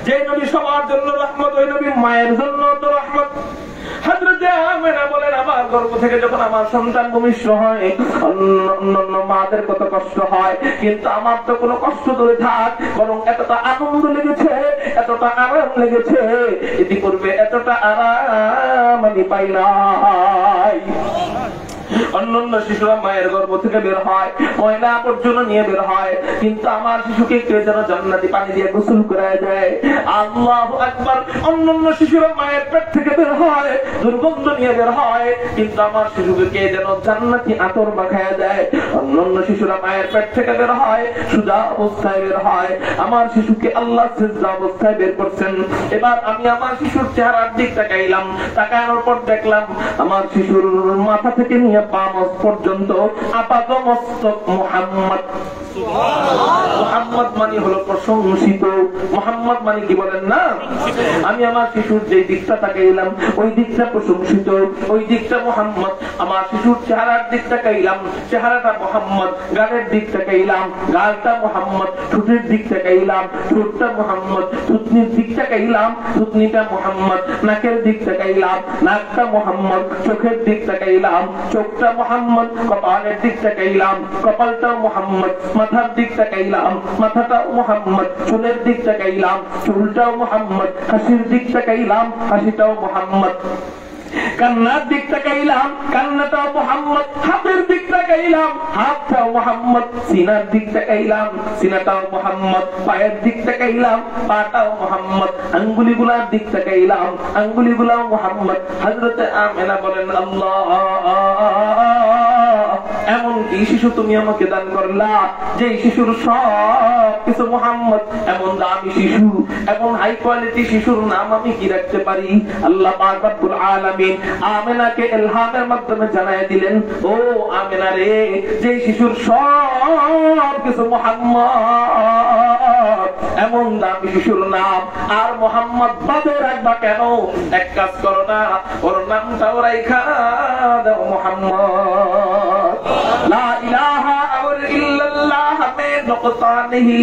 যে নবী সবার জন্য রহমত, ওই নবী মায়ের জন্য তো রহমত। হযরত আমেনা বলেন আমার গর্ভ থেকে যখন আমার সন্তান ভূমিষ্ঠ হয় অন্যান্য মাদের কত কষ্ট হয়, কিন্তু আমার তো কোনো কষ্ট দূরে থাক, বরং এতটা আনন্দ লেগেছে, এতটা আরাম লেগেছে, ইতিপূর্বে এতটা আরাম আমি পাই নাই। অন্যান্য শিশুরা মায়ের গর্ভ থেকে বের হয়, ময়লা আবর্জনা নিয়ে বের হয়, কিন্তু আমার শিশুকে কে যেন জান্নাতি পানি দিয়ে গোসল করায় দেয়। আল্লাহু আকবার। অন্যান্য শিশুরা মায়ের পেট থেকে বের হয়, দুর্গন্ধ নিয়ে বের হয়, কিন্তু আমার শিশুকে কে যেন জান্নাতি আতর মাখায় দেয়। অন্যান্য শিশুরা মায়ের পেট থেকে বের হয়, সুজা অবস্থায় বের হয়, আমার শিশুকে আল্লাহ সিজদা অবস্থায় বের করছেন। এবার আমি আমার শিশুর চেহারার দিক তাকাইলাম, তাকানোর পর দেখলাম আমার শিশুর মাথা থেকে নিয়ে পা পর্যন্ত আপাত মস্তক মুহাম্মদ। মুহাম্মদ মানে হলো প্রশংসিত, মুহাম্মদ মানে কি বলেন না? আমি আমার শিশুর যে দিকটা তাকাইলাম ওই দিকটা প্রশংসিত, ওই দিকটা মুহাম্মদ। আমার শিশুর চেহারার দিক তাকাইলাম, চেহারাটা মুহাম্মদ। গালের দিক তাকাইলাম, গালটা মুহাম্মদ। ঠোঁটের দিক তাকাইলাম, ঠোঁটটা মুহাম্মদ। থুতনির দিক তাকাইলাম, থুতনিটা মুহাম্মদ। নাকের দিক তাকাইলাম, নাকটা মুহাম্মদ। চোখের দিক তাকাইলাম, চোখটা মুহাম্মদ। কপালের দিক তাকাইলাম, কপালটাও মুহাম্মদ। মাথার দিক তাকাইলাম, মাথাটাও মুহাম্মদ। চুলের দিক তাকাইলাম, চুলটাও মুহাম্মদ। হাসির দিক তাকাইলাম, হাসিটাও মুহাম্মদ। কান্নার দিক তাকাইলাম, কান্নাটাও মুহাম্মদ। হাতের দিক তাকাইলাম, হাতটাও মুহাম্মদ। সিনার দিক তাকাইলাম, সিনাটাও মুহাম্মদ। পায়ের দিক তাকাইলাম, পাটাও মুহাম্মদ। আঙ্গুলিগুলার দিক তাকাইলাম, আঙ্গুলিগুলাও মুহাম্মদ। হযরত আমেনা বলেন আল্লাহ, এমন কি শিশু তুমি আমাকে দান করলা যে শিশুর সব কিছু মুহাম্মদ। এমন দামি শিশু, এমন হাই কোয়ালিটি শিশুর নাম আমি কি রাখতে পারি? আল্লাহ পাক রব্বুল আলামিন আমেনাকে ইলহামের মাধ্যমে জানায় দিলেন, ও আমেনা রে, যে শিশুর সব কিছু মুহাম্মদ, এমন দামি শিশুর নাম আর মুহাম্মদ বাদে রাখবা কেন? এক কাজ করো না, ওর নামটাও রাইখা দাও মুহাম্মদ। লা ইলাহা ইল্লাল্লাহ में नुक़ता नहीं,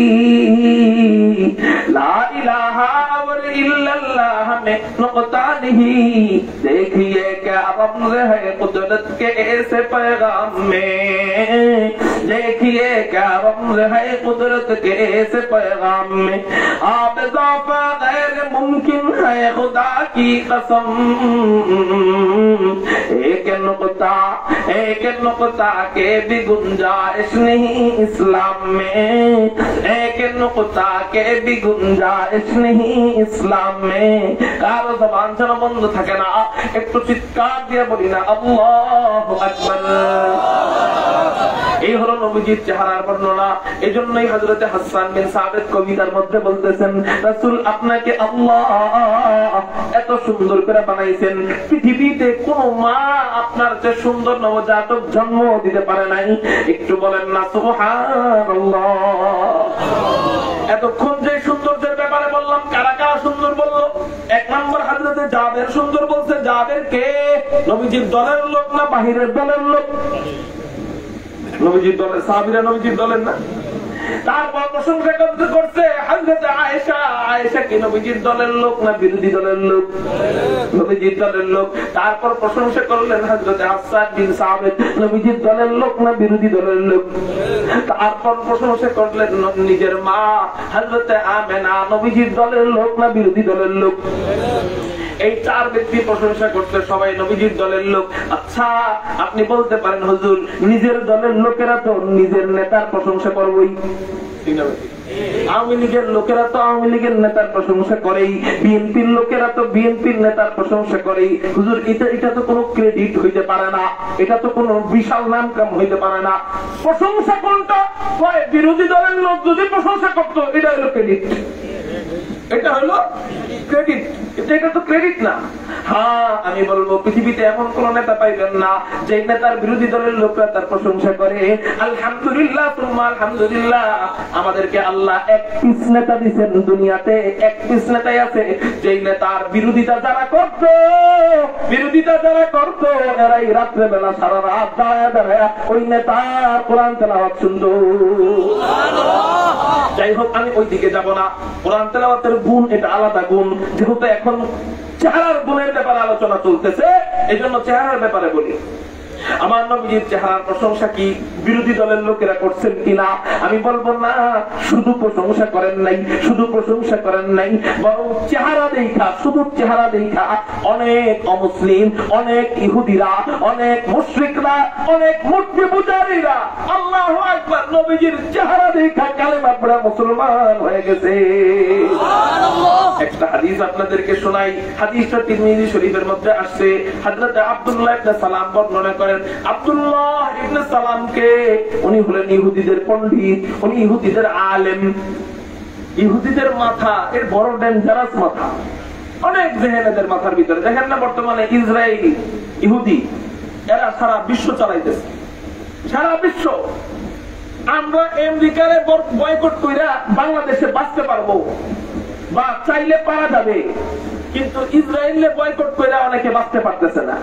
ला इलाहा इल्लल्लाह में नुक़ता नहीं। देखिए क्या रमज़ है कुदरत के ऐसे पैगाम में, देखिए क्या रमज़ है कुदरत के ऐसे पैगाम में। आप इज़ाफ़ा गैर मुमकिन है खुदा की कसम। एक नुक़ता के भी गुंजाइश नहीं इस्लाम में, एक नुक़ता के भी गुंजाइश नहीं इस्लाम में। कारो ज़बान से बंद থাকে না, একটু চিৎকার দিয়ে বলি না আল্লাহু আকবার। এই হলো নবীজির চেহারার বর্ণনা। এজন্যই হযরত হাসান বিন সাবিত কবিতার মধ্যে বলতেছেন, রাসূল আপনাকে আল্লাহ এত সুন্দর করে বানাইছেন, পৃথিবীতে কোন মা আপনার চেয়ে সুন্দর নবজাতক জন্ম দিতে পারে নাই। একটু বলেন না সুবহানাল্লাহ। এতক্ষণ যে সৌন্দর্যের ব্যাপারে বললাম, কারা কারা সুন্দর বললো? এক নম্বর হযরত জাবের সুন্দর বলছে। জাবের কে? নবীজির দলের লোক না বাহিরের দলের লোক? নবীজির দলের সাহাবীরা নবীজির দলের না। তারপর প্রশংসা করছে হযরত আয়েশা। আয়েশা কি নবীজির দলের লোক না বিরোধী দলের লোক? নবীজির দলের লোক। তারপর প্রশংসা করলেন হযরত হাসান বিন সাবিত, নবীজির দলের লোক না বিরোধী দলের লোক? তারপর প্রশংসা করলেন নিজের মা হযরত আমেনা, নবীজির দলের লোক না বিরোধী দলের লোক? এই 4 ব্যক্তি প্রশংসা করতে সবাই নবীজির দলের লোক। আচ্ছা আপনি বলতে পারেন হুজুর নিজের দলের লোকেরা তো নিজের নেতার প্রশংসা করবেই, আওয়ামী লীগের লোকেরা তো আওয়ামী লীগের নেতার প্রশংসা করেই, বিএনপির লোকেরা তো বিএনপির নেতার প্রশংসা করেই। হুজুর এটা তো কোনো ক্রেডিট হইতে পারে না, এটা তো কোনো বিশাল নাম কাম হইতে পারে না। প্রশংসা কোনটা? বিরোধী দলের লোক যদি প্রশংসা করতো এটা হলো ক্রেডিট, এটা হলো ক্রেডিট, এটা তো ক্রেডিট না। হ্যাঁ আমি বলবো পৃথিবীতে এমন কোন নেতা পাইবেন না যে নেতার বিরোধী দলের লোকরা তার প্রশংসা করে। আলহামদুলিল্লাহ তুম্মা আলহামদুলিল্লাহ, আমাদেরকে আল্লাহ এক পিস নেতা দিয়েছেন দুনিয়াতে, এক পিস নেতাই আছে যেই নেতার বিরোধিতা যারা করতো এরাই রাত্রে বেলা সারা রাত দাঁড়ায় দাঁড়ায় ওই নেতার কোরআন তেলাওয়াত শুনতো। যাই হোক আমি ওই দিকে যাব না, কোরআন তেলাওয়াতের গুণ এটা আলাদা গুণ। যেহেতু এখন চেহারার গুণের ব্যাপারে আলোচনা চলতেছে এই জন্য চেহারার ব্যাপারে বলি। আমার নবীজির চেহারার প্রশংসা কি বিরোধী দলের লোকেরা করছেন কিনা? আমি বলবো না, শুধু প্রশংসা করেন নাই, শুধু প্রশংসা করেন নাই, বরং চেহারা দেখা, শুধু চেহারা দেখা অনেক অমুসলিম, অনেক ইহুদিরা, অনেক মুশরিকরা, অনেক মূর্তি পূজারীরা আল্লাহু আকবার নবীজির চেহারা দেখা কালেমা পড়ে মুসলমান হয়ে গেছে। একটা হাদিস আপনাদেরকে শোনাই, হাদিসটা তিরমিজি শরীফের মধ্যে আসছে। হযরত আব্দুল্লাহ ইবনে সালাম বর্ণনা করেন, আব্দুল্লাহ ইবনে সালামকে, উনি হলেন ইহুদিদের পণ্ডিত, উনি ইহুদিদের আলেম। ইহুদিদের মাথা এর বড় ডেঞ্জারাস মাথা, অনেক জেহেনেদের মাথার ভিতরে। দেখেন না বর্তমানে ইসরায়েলি ইহুদি এরা সারা বিশ্ব চালাইতেছে, সারা বিশ্ব। আমরা আমেরিকারে বয়কট কইরা বাংলাদেশে বাঁচতে পারবো বা চাইলে পারা যাবে, কিন্তু ইসরায়েলে বয়কট কইরা অনেকে বাঁচতে পারতেছে না।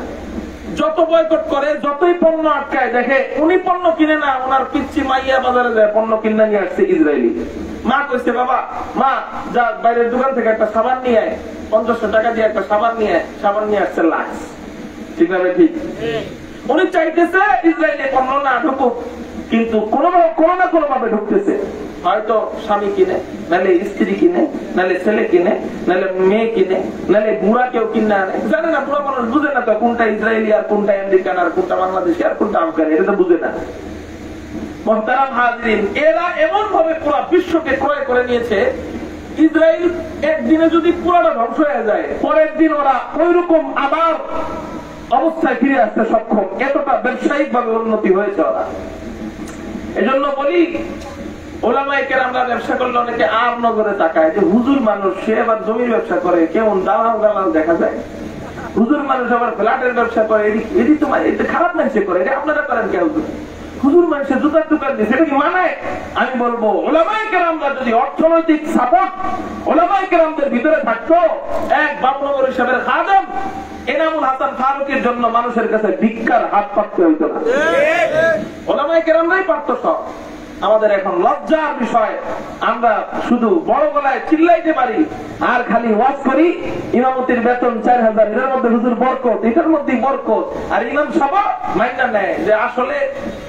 যত বয়কট করে, যতই পণ্য আটকায়, দেখে উনি পণ্য কিনে না, ওনার পিচ্ছি মাইয়া বাজারে যায় পণ্য কিনে নিয়ে আসছে ইসরায়েলি। মা কইছে বাবা মা যা বাইরের দোকান থেকে একটা সাবান নিয়ে আয়, 500 টাকা দিয়ে একটা সাবান নিয়ে আসছে লাখ। ঠিক না ঠিক? উনি চাইতেছে ইসরায়েলি পণ্য না ঢুকুক, কিন্তু কোনো না কোনো ভাবে ঢুকতেছে। হয়তো স্বামী কিনে, নাহলে স্ত্রী কিনে, নাহলে ছেলে কিনে, নাহলে মেয়ে কিনে, নাহলে বুড়া কেউ কিনে আনে। জানে না, বুড়া মানুষ বুঝে না তো কোনটা ইসরায়েলি আর কোনটা আমেরিকান আর কোনটা বাংলাদেশি আর কোনটা আফগানি, এটা তো বুঝে না। মুহতারাম হাজিরিন, এরা এমন ভাবে পুরো বিশ্বকে ক্রয় করে নিয়েছে, ইসরায়েল একদিনে যদি পুরোটা ধ্বংস হয়ে যায়, পরের দিন ওরা ওইরকম আবার অবস্থায় ফিরে আসতে সক্ষম। এতটা ব্যবসায়িক ভাবে উন্নতি হয়েছে ওরা। এজন্য বলি ওলামায়ে কেরামরা ব্যবসা করলে অনেকে আর নজরে তাকায় যে হুজুর মানুষ, সে আবার জমির ব্যবসা করে, কেমন দালাল দেখা যায়। হুজুর মানুষ আবার ফ্ল্যাটের ব্যবসা করে, এটি তোমার এটা খারাপ মানুষে করে, এটা আপনারা করেন কে? হুজুর মানুষের জুতার দোকান দিয়ে সেটা কি মানায়? আমি বলবো ওলামায়ে কেরামরা যদি অর্থনৈতিক সাপোর্ট ওলামায়ে কেরামদের ভিতরে থাকতো, এক বাবুনগর হিসাবের খাদেম এনামুল হাসান ফারুকের জন্য মানুষের কাছে ভিক্ষার হাত পাততে হইতো না। ওলামায়ে কেরামরাই পারত সব। আমাদের এখন লজ্জার বিষয়, আমরা শুধু বড় গলায় চিল্লাইতে পারি আর খালি ওয়াজ করি। ইমামতির বেতন 4000, এর মধ্যে হুজুর বরকত, এটার মধ্যে বরকত। আর ইমাম সাহেব মাইনা নেয় যে আসলে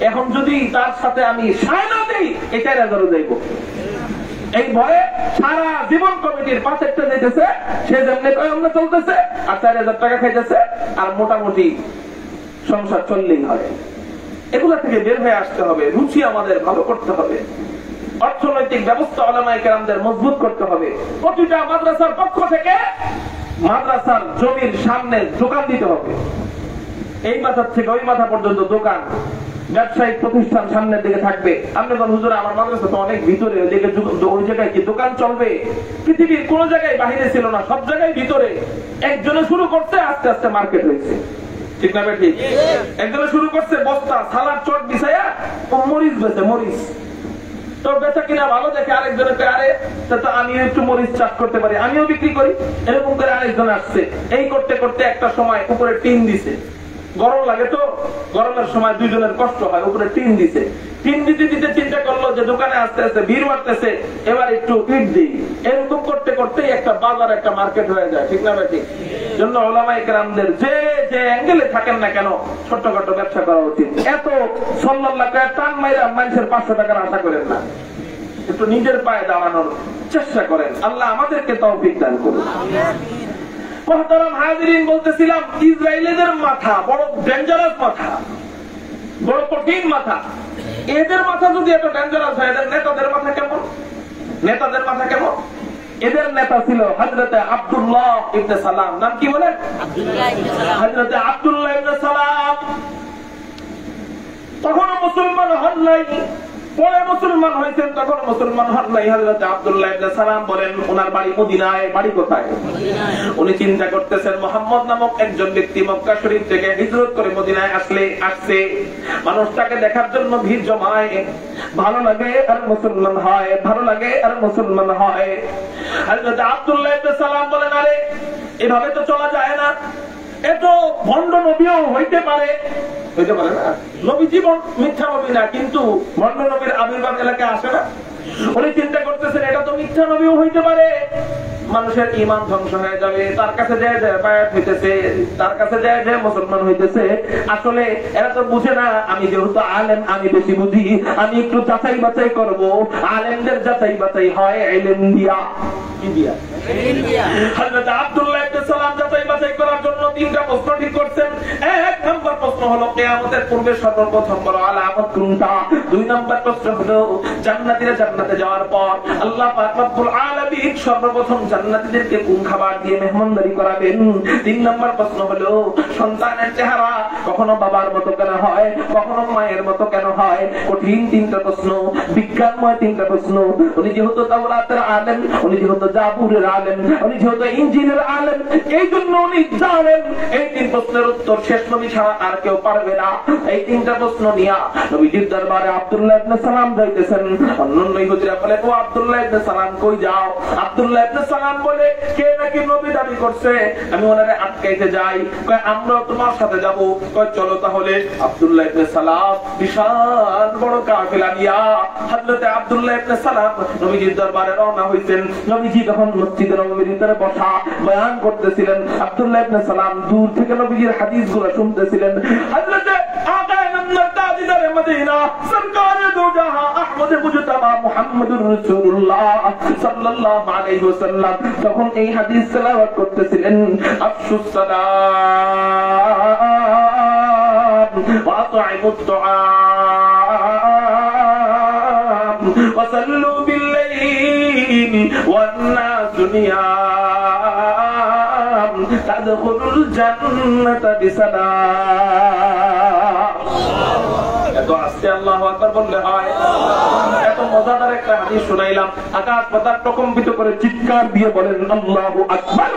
এখন যদি তার সাথে আমি সায়না দেই এই 4000 যাইব। এই ভয়ে সারা জীবন কমিটির 5 যাইতেছে, সে যেমনি কয়মনে চলতেছে আর 4000 টাকা খাইতেছে, আর মোটামুটি সংসার চললেই হয়। এগুলা থেকে বের হয়ে আসতে হবে, রুচি আমাদের ভালো করতে হবে, অর্থনৈতিক ব্যবস্থা ওলামায়ে কেরামদের মজবুত করতে হবে। প্রতিটা মাদ্রাসার পক্ষ থেকে মাদ্রাসার জমির সামনে দোকান দিতে হবে, এই মাথা থেকে ওই মাথা পর্যন্ত দোকান, ব্যবসায়িক প্রতিষ্ঠান সামনের দিকে থাকবে। আপনি বলেন হুজুর আমার মাদ্রাসা তো অনেক ভিতরে, ওই জায়গায় কি দোকান চলবে? পৃথিবীর কোন জায়গায় বাহিরে ছিল না, সব জায়গায় ভিতরে। একজনে শুরু করতে আস্তে আস্তে মার্কেট হয়েছে। ঠিক না ঠিক? একজনে শুরু করছে বস্তা সালাদ চট বিছায়া মরিচ বেচে, মরিচ তো বেচা কিনা ভালো দেখে আরেকজনকে, আরে তো আমিও একটু মরিচ চাষ করতে পারি, আমিও বিক্রি করি। এরকম করে আরেকজন আসছে, এই করতে করতে একটা সময় উপরে টিন দিছে। গরম লাগে তো, গরমের সময় দুইজনের কষ্ট হয়, উপরে টিন দিছে। টিন দিতে দিতে চিন্তা করলো যে দোকানে আস্তে আস্তে ভিড় বাড়তেছে, এবার একটু ইট দিই। এরকম করতে করতে একটা বাজার, একটা মার্কেট হয়ে যায়। ঠিক না ঠিক? জন্য ওলামায়ে কেরামদের যে যে অ্যাঙ্গেলে থাকেন না কেন ছোট্টখাটো ব্যবসা করা উচিত। এত সাল্লাল্লাহু টাকা টান মাইরা মানুষের 500 টাকার আশা করেন না, একটু নিজের পায়ে দাঁড়ানোর চেষ্টা করেন। আল্লাহ আমাদেরকে তৌফিক দান করুন। মুহতারাম হাজিরিন, বলতেছিলাম ইসরায়েলের মাথা বড় ডেঞ্জারাস মাথা, বড় কঠিন মাথা। এদের মাথা যদি এত ডেঞ্জারাস হয়, এদের নেতাদের মাথা কেমন? নেতাদের মাথা কেমন? এদের নেতা ছিল হযরতে আব্দুল্লাহ ইবনে সালাম। নাম কি বলেন? হযরতে আব্দুল্লাহ ইবনে সালাম। তখন মুসলমান হন নাই, পরে মুসলমান হয়েছেন, তখন মুসলমান হন নাই। হযরত আব্দুল্লাহ ইবনে সালাম বলেন ওনার বাড়ি মদিনায়। বাড়ি কোথায়? উনি চিন্তা করতেছেন মুহাম্মদ নামক একজন ব্যক্তি মক্কা শরীফ থেকে হিজরত করে মদিনায় আসছে, মানুষটাকে দেখার জন্য ভিড় জমায়, ভালো লাগে আর মুসলমান হয়, ভালো লাগে আর মুসলমান হয়। হযরত আব্দুল্লাহ ইবনে সালাম বলেন আরে এভাবে তো চলা যায় না, এত ভণ্ড নবীও হইতে পারে, হইতে পারে না। নবী জীবন মিথ্যা নবী না, কিন্তু ভণ্ড নবীর আবির্ভাব এলাকায় আসে না। উনি চিন্তা করতেছেন এটা তো মিথ্যা নবীও হইতে পারে, মানুষের ঈমান ধ্বংস হয়ে যাবে। তার কাছে যায় বায়াত হইতেছে, তার কাছে যায় মুসলমান হইতেছে। আসলে এরা তো বুঝে না, আমি যেহেতু আলেম, আমি বেশি বুঝি, আমি একটু যাচাই বাছাই করব। আলেমদের যাচাই বাছাই হয় ইলম দিয়া। কি দিয়া? ইলম দিয়া। হযরত আব্দুল্লাহ ইবনে সালাম যাচাই বাছাই করার জন্য তিনটা প্রশ্ন ঠিক করছেন। এক নম্বর প্রশ্ন হলো কিয়ামতের পূর্বে সর্বপ্রথম বড় আলামত কোনটা? দুই নম্বর প্রশ্ন হলো জান্নাতীরা জান্নাতে যাওয়ার পর আল্লাহ পাক রব্বুল আলামিন সর্বপ্রথম জান্নাতীদেরকে কোন খাবার দিয়ে মেহমানদারি করাবেন? তিন নম্বর প্রশ্ন হলো সন্তানের চেহারা কখনো বাবার মতো কেন হয়, কখনো মায়ের মতো কেন হয়? কঠিন তিনটা প্রশ্ন, বিজ্ঞানময় তিনটা প্রশ্ন। উনি যেহেতু তাওরাতের আলেম, উনি যেহেতু জাবুরের আলেম, উনি যেহেতু ইনজিলের আলেম, এই জন্য উনি জানেন এই তিন প্রশ্নের উত্তর শেষ নবী ছাড়া আর কেউ পারবে না। এই তিনটা প্রশ্ন নিয়ে নবীজির দরবারে আব্দুল্লাহ ইবনে সালাম যাইতেছেন। অন্যান্য ইহুদিরা বলে ও আব্দুল্লাহ ইবনে সালাম কই যাও? আব্দুল্লাহ ইবনে সালাম বলে কে নাকি নবী দাবি করছে, আমি ওনারে আটকাইতে যাই। কয় আমরা তোমার সাথে যাব। কয় চলো তাহলে। আব্দুল্লাহ ইবনে সালাম বিশাল বড় কাফেলা নিয়া হযরতে আব্দুল্লাহ ইবনে সালাম নবীজির দরবারে রওনা হইছেন। নবীজি তখন মসজিদে নববীর ভিতরে বসা বয়ান করতেছিলেন। আব্দুল্লাহ ইবনে সালাম দূর থেকে নবীজির হাদিসগুলো শুনতেছিলেন। হযরতে আকা নাম্বার তাজিদারে মদিনা সরকারে দো জাহাঁ আহমদ মুজতবা মুহাম্মদুর রাসূলুল্লাহ সাল্লাল্লাহু আলাইহি ওয়াসাল্লাম তখন এই হাদিস তেলাওয়াত করতেছিলেন। আফশুস সালাম ওয়া আত'ইমুত তুআম ওয়া সাল্লু বিল লাইলি ওয়ান নাসু নিয়াম তাদখুলুল জান্নাতা বিসালাম। এত আস্তে আল্লাহু আকবার বললে হয়? এত মজাদার একটা হাদিস শুনাইলাম, আকাশ পাতাল প্রকম্পিত করে চিৎকার দিয়ে বলেন আল্লাহু আকবার।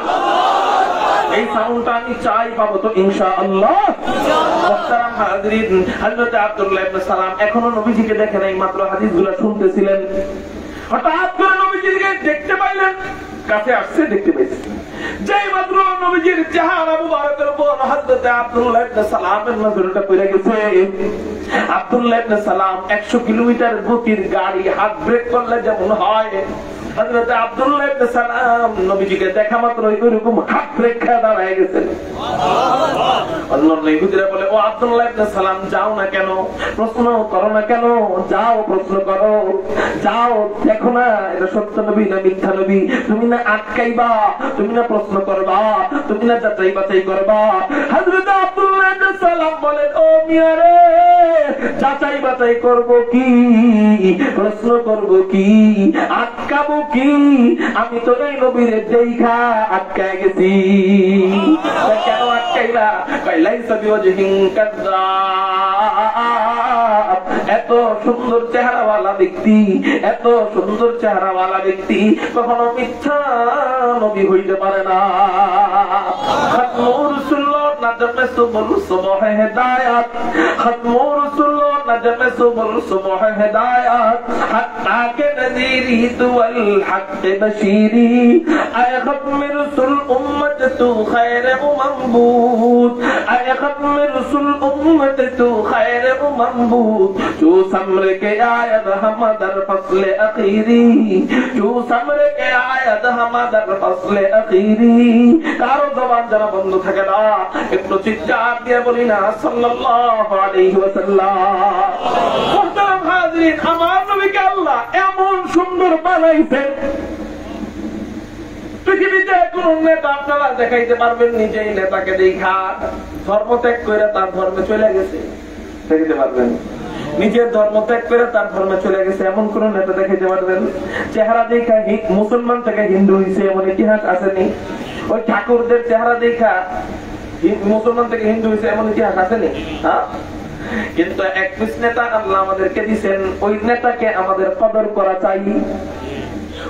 এই সাউন্ডটা আমি চাই পাবো তো ইনশাআল্লাহ। মুহতারাম হাজিরিন, হযরত আব্দুল্লাহ ইবনে সালাম এখনো নবীজিকে দেখেন নাই, মাত্র হাদিসগুলো শুনতেছিলেন। হঠাৎ করে নবীজিকে দেখতে পাইলেন, কাছে আসছে, দেখতে পাইছেন। যেই মাত্র নবীজির চেহারা মুবারকের উপর হযরত আব্দুল্লাহ ইবনে সালামের নজরটা পড়ে গেছে। আব্দুল্লাহ ইবনে সালাম 100 কিলোমিটার গতির গাড়ি হাত ব্রেক করলে যেমন হয়, হযরত আব্দুল্লাহ ইবনে সালাম নবীজিকে দেখা মাত্র এরকম হাত ব্রেক খেয়ে দাঁড়ায় গেছেন। অন্যান্য ইহুদিরা বলে ও আব্দুল্লাহ ইবনে সালাম যাও না কেন, প্রশ্ন করো না কেন, যাও প্রশ্ন করো, যাও দেখো না এটা সত্য নবী না মিথ্যা নবী, তুমি না আটকাইবা, তুমি না প্রশ্ন করবা, তুমি না যাচাই বাছাই করবা। হযরত আব্দুল্লাহ ইবনে সালাম বলেন ও মিয়া রে, যাচাই বাছাই করব কি, প্রশ্ন করব কি, আটকাবো কি? আমি তো এই নবীর দেখা আটকায় গেছি। কেন আটকাইলা? লাইসা বিওয়াজহিন কাযাব, এত সুন্দর চেহারাওয়ালা ব্যক্তি, এত সুন্দর চেহারাওয়ালা ব্যক্তি কখনো মিথ্যা নবী হইতে পারে না। খাতমুর রাসূলুল্লাহ নাজমে সুবুল সুবহ হিদায়াত, খাতমুর রাসূলুল্লাহ নাজমে সুবুল সুবহ হিদায়াত, হাত্তা কে নযীরি তুল হক বশীরি, আয় খতম রাসূল উম্মত তু খায়র উম্মত, আয় খতম রাসূল উম্মত তু খায়র উম্মত, जो समर के आयत हमदर फसल अखीरी, जो समर के आयत हमदर फसल अखीरी। कारो जबान जरा बंद থাকে না, একটু চিৎকার দিয়ে বলি না সাল্লাল্লাহু আলাইহি ওয়াসাল্লাম। মুহতারাম হাজিরিন, আমার নবীকে আল্লাহ এমন সুন্দর বানাইছেন, পৃথিবীতে কোন নেতা আপনারা দেখাইতে পারবেন নিজেই নেতাকে দেখা ধর্ম ত্যাগ করে তার ধর্মে চলে গেছে? দেখাইতে পারবেন? নিজের ধর্ম ত্যাগ করে তার ধর্মে চলে গেছে এমন কোন নেতা দেখাইতে পারবেন? চেহারা দেখা মুসলমান থেকে হিন্দু হয়েছে এমন ইতিহাস আসেনি? ওই ঠাকুরদের চেহারা দেখা মুসলমান থেকে হিন্দু হয়েছে এমন ইতিহাস আসেনি? হ্যাঁ, কিন্তু এক পিস নেতা আল্লাহ আমাদেরকে দিচ্ছেন, ওই নেতাকে আমাদের কদর করা চাই।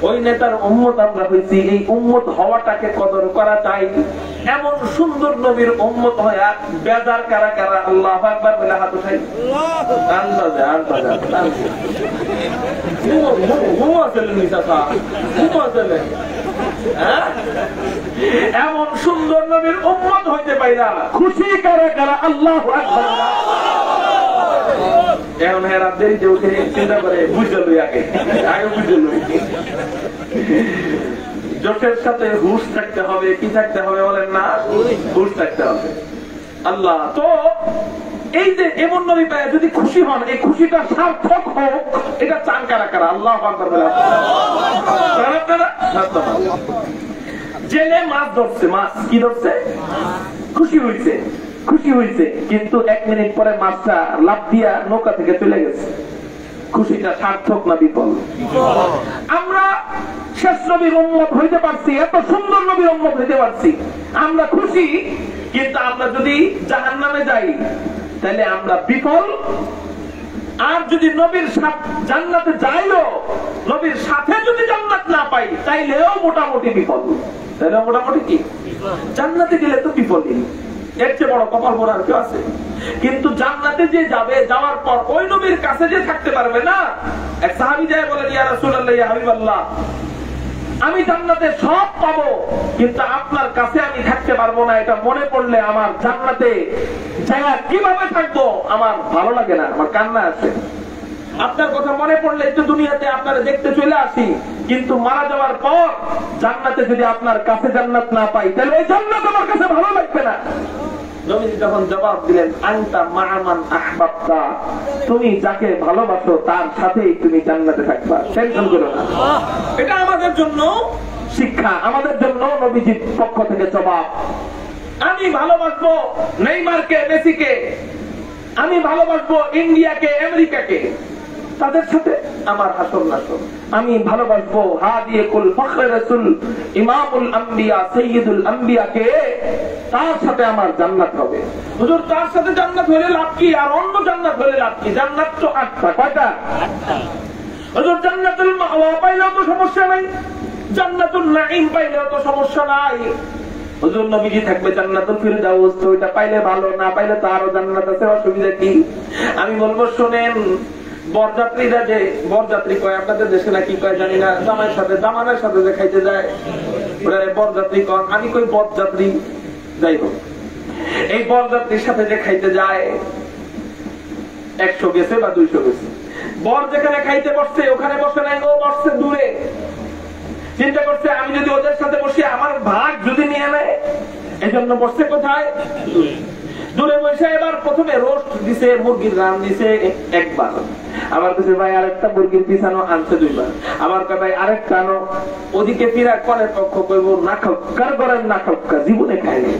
ওই নেতার উম্মত আমরা হয়েছি, এই উম্মত হওয়াটাকে কদর করা চাই। এমন সুন্দর নবীর উম্মত হয়ে বেজার কারা কারা আল্লাহু আকবার বলে হাত উঠাই। এমন সুন্দর নবীর উম্মত হইতে পাইরা খুশি কারা কারা আল্লাহু আকবার। এখন হ্যাঁ রাত দেরিতে উঠে চিন্তা করে বুঝে লই, আগে বুঝে লই। জোটের সাথে হুশ থাকতে হবে, কি থাকতে হবে বলেন না? হুশ থাকতে হবে। আল্লাহ তো এই যে এমন নবী পায় যদি খুশি হন, এই খুশিটা সার্থক হোক, এটা চান কারা কারা আল্লাহু আকবার বলে? জেলে মাছ ধরছে, মাছ কি ধরছে? খুশি হইছে, খুশি হইছে, কিন্তু 1 মিনিট পরে মাছটা লাফ দিয়া নৌকা থেকে চলে গেছে। খুশিটা সার্থক না বিফল? আমরা শেষ নবীর উম্মত হইতে পারছি, এত সুন্দর নবীর উম্মত হইতে পারছি, আমরা খুশি, কিন্তু আমরা যদি জাহান্নামে যাই তাহলে আমরা বিফল। আর যদি নবীর সাথে জান্নাতে যাইও, নবীর সাথে যদি জান্নাত না পাই তাইলেও মোটামুটি বিফল। তাহলে মোটামুটি কি? জান্নাতে গেলে তো বিফলই, এর চেয়ে বড় কপাল ভরা আর কেউ আছে? কিন্তু জান্নাতে যে যাবে, যাওয়ার পর ওই নবীর কাছে যে থাকতে পারবে না। এক সাহাবী যায় বলেন, ইয়া রাসূলুল্লাহ, ইয়া হাবিবাল্লাহ, আমি জান্নাতে সব পাবো কিন্তু আপনার কাছে আমি থাকতে পারবো না। এটা মনে পড়লে আমার জান্নাতে জায়গা কিভাবে থাকবো আমার ভালো লাগে না, আমার কান্না আসে। আপনার কথা মনে পড়লে একটু দুনিয়াতে আপনারা দেখতে চলে আসি, কিন্তু মারা যাওয়ার পর জান্নাতে যদি আপনার কাছে জান্নাত না পাই তাহলে ওই জান্নাত আমার কাছে ভালো লাগবে না। নবী যখন জবাব দিলেন, আনতা মা'মান আহবাবতা, তুমি যাকে ভালোবাসো তার সাথেই তুমি জান্নাতে থাকবা, টেনশন করো না। এটা আমাদের জন্য শিক্ষা, আমাদের জন্য নবীজির পক্ষ থেকে জবাব। আমি ভালোবাসবো নেইমারকে, মেসিকে, আমি ভালোবাসবো ইন্ডিয়াকে, আমেরিকাকে, তাদের সাথে আমার হাসর নাসর। আমি ভালোবাসবো হাদিয়াকুল ফখরে রাসূল ইমামুল আম্বিয়া সাইয়্যিদুল আম্বিয়াকে, তার সাথে আমার জান্নাত হবে। হুজুর তার সাথে জান্নাত হলে লাভ কি, আর অন্য জান্নাত হলে লাভ কি? জান্নাত তো 8টা, কয়টা? 8টা। হুজুর জান্নাতুল মাওয়া পাইলেও তো সমস্যা নাই, জান্নাতুল নাঈম পাইলেও তো সমস্যা নাই। হুজুর নবীজি থাকবে জান্নাতুল ফিরদাউস, তো এটা পাইলে ভালো, না পাইলে তো আরো জান্নাত আছে, অসুবিধা কি? আমি বলবো শুনেন, বরযাত্রীরা যে বরযাত্রী কয়, আপনাদের দেশে না কি কয় জানি না, জামাইয়ের সাথে জামানের সাথে যে খাইতে যায় ওরা বরযাত্রী কন, আমি কই বরযাত্রী। যাই হোক, এই বরযাত্রীর সাথে যে খাইতে যায় 100 গেছে বা 200 গেছে, বর যেখানে খাইতে বসছে ওখানে বসে নাই, ও বসছে দূরে। চিন্তা করছে আমি যদি ওদের সাথে বসি আমার ভাগ যদি নিয়ে নেয়, এই জন্য বসছে কোথায়? দূরে বসে। এবার প্রথমে রোস্ট দিছে, মুরগির রান দিছে একবার, আমার কাছে ভাই আরেকটা মুরগির পিছানো আনছে 2 বার, আমার কাছে ভাই আরেকটা আনো। ওদিকে ফিরা কনের পক্ষ করবো না খাও, কার করেন না খাও, জীবনে খায়নি,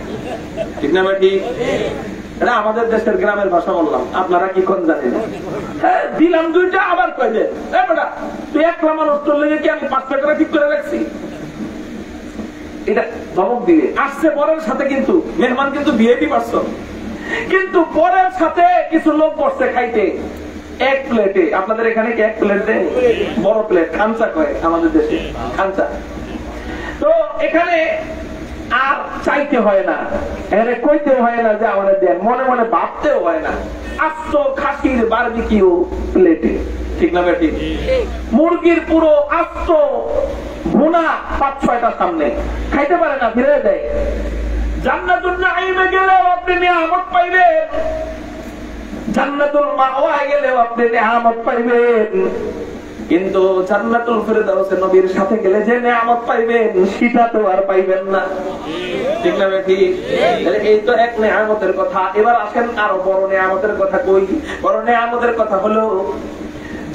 ঠিক না ভাই? এটা আমাদের দেশের গ্রামের ভাষা বললাম, আপনারা কি কোন জানেন? হ্যাঁ দিলাম 2টা, আবার কয় দেন তুই 1 লাখ মানুষ তোর লেগে কি আমি 5 টাকা ঠিক করে রাখছি? এটা ধমক দিবে। আসছে বরের সাথে, কিন্তু মেহমান কিন্তু ভিআইপি পারসন, কিন্তু পরের সাথে কিছু লোক বসছে খাইতে 1 প্লেটে। আপনাদের এখানে কি 1 প্লেট দেয়? বড় প্লেট, খানচা কয় আমাদের দেশে, খানচা। তো এখানে আর চাইতে হয় না, এখানে কইতে হয় না যে আমাদের দেন, মনে মনে ভাবতেও হয় না। আস্ত খাসির বারবিকিউ প্লেটে, ঠিক না বেটি? মুরগির পুরো আস্ত ভুনা 5-6টা সামনে, খাইতে পারে না, ফিরে দেয়। জান্নাতুল নাঈমে গেলেও আপনি নিয়ামত পাইবেন, জান্নাতুল মাওয়ায় গেলেও আপনি নিয়ামত পাইবেন, কিন্তু জান্নাতুল ফিরদাউসে নবীর সাথে গেলে যে নিয়ামত পাইবেন সেটা তো আর পাইবেন না, ঠিক না বেটি? এই তো এক নিয়ামতের কথা। এবার আসেন আরো বড় নিয়ামতের কথা কই। বড় নিয়ামতের কথা হলো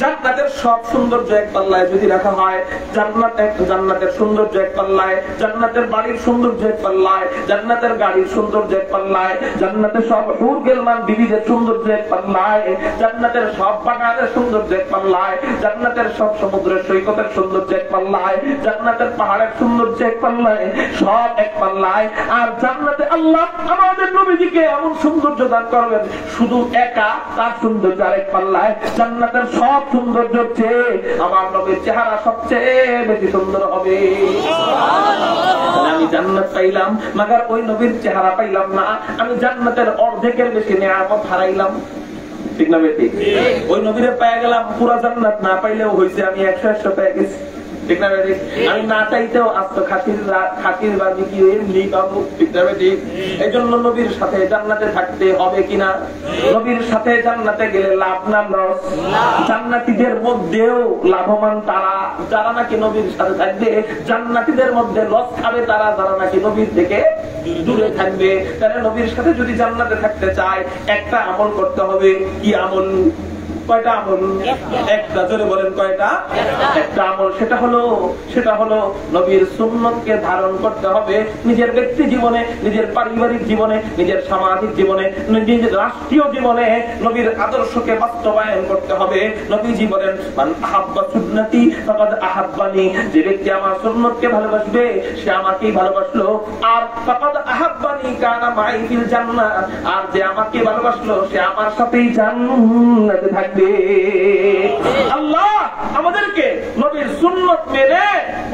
জান্নাতের সব সৌন্দর্য এক পাল্লায় যদি রাখা হয়, জান্নাতের সৌন্দর্য এক পাল্লায়, জান্নাতের বাড়ির সৌন্দর্য এক পাল্লায়, জান্নাতের গাড়ির সৌন্দর্য এক পাল্লায়, জান্নাতের সব হুর গেলমান বিবিদের সৌন্দর্য এক পাল্লায়, জান্নাতের সব বাগানের সৌন্দর্য এক পাল্লায়, জান্নাতের সব সমুদ্রের সৈকতের সৌন্দর্য এক পাল্লায়, জান্নাতের পাহাড়ের সৌন্দর্য এক পাল্লায়, সব এক পাল্লায়। আর জান্নাতে আল্লাহ আমাদের নবীজিকে এমন সৌন্দর্য দান করবেন, শুধু একা তার সৌন্দর্য আরেক পাল্লায়। জান্নাতের সব সৌন্দর্য চেয়ে আমার নবীর চেহারা সবচেয়ে বেশি সুন্দর হবে। আমি জান্নাত পাইলাম, মাগার ওই নবীর চেহারা পাইলাম না, আমি জান্নাতের অর্ধেকের বেশি নিয়ামত হারাইলাম। ঠিক না বেটি? ওই নবীরে পেয়ে গেলাম, পুরা জান্নাত না পাইলেও হয়েছে, আমি 100 পেয়ে গেছি। ঠিক না বেটি? আমি না চাইতেও আস্ত খাতির বা কি এমনি পাবো। ঠিক না বেটি? এই জন্য নবীর সাথে জান্নাতে থাকতে হবে কিনা? নবীর সাথে জান্নাতে গেলে লাভ না লস? জান্নাতীদের মধ্যেও লাভবান তারা যারা নাকি নবীর সাথে থাকবে, জান্নাতীদের মধ্যে লস খাবে তারা যারা নাকি নবীর থেকে দূরে থাকবে। তাহলে নবীর সাথে যদি জান্নাতে থাকতে চায়, একটা আমল করতে হবে। কি আমল? কয়টা আমল? একটা। জোরে বলেন কয়টা? একটা আমল। সেটা হলো নবীর সুন্নতকে ধারণ করতে হবে নিজের ব্যক্তি জীবনে, নিজের পারিবারিক জীবনে, নিজের সামাজিক জীবনে, নিজের রাষ্ট্রীয় জীবনে নবীর আদর্শকে বাস্তবায়ন করতে হবে। নবীজি বলেন, মান আহাব্বা সুন্নতি ফাকাদ আহাব্বানি, যে ব্যক্তি আমার সুন্নতকে ভালোবাসবে সে আমাকেই ভালোবাসলো। আর ফাকাদ আহাব্বানি কানা মাই ফিল জান্নাহ, আর যে আমাকে ভালোবাসলো সে আমার সাথেই জান্নাতে থাকবে। আল্লাহ আমাদেরকে নবীর সুন্নত মেনে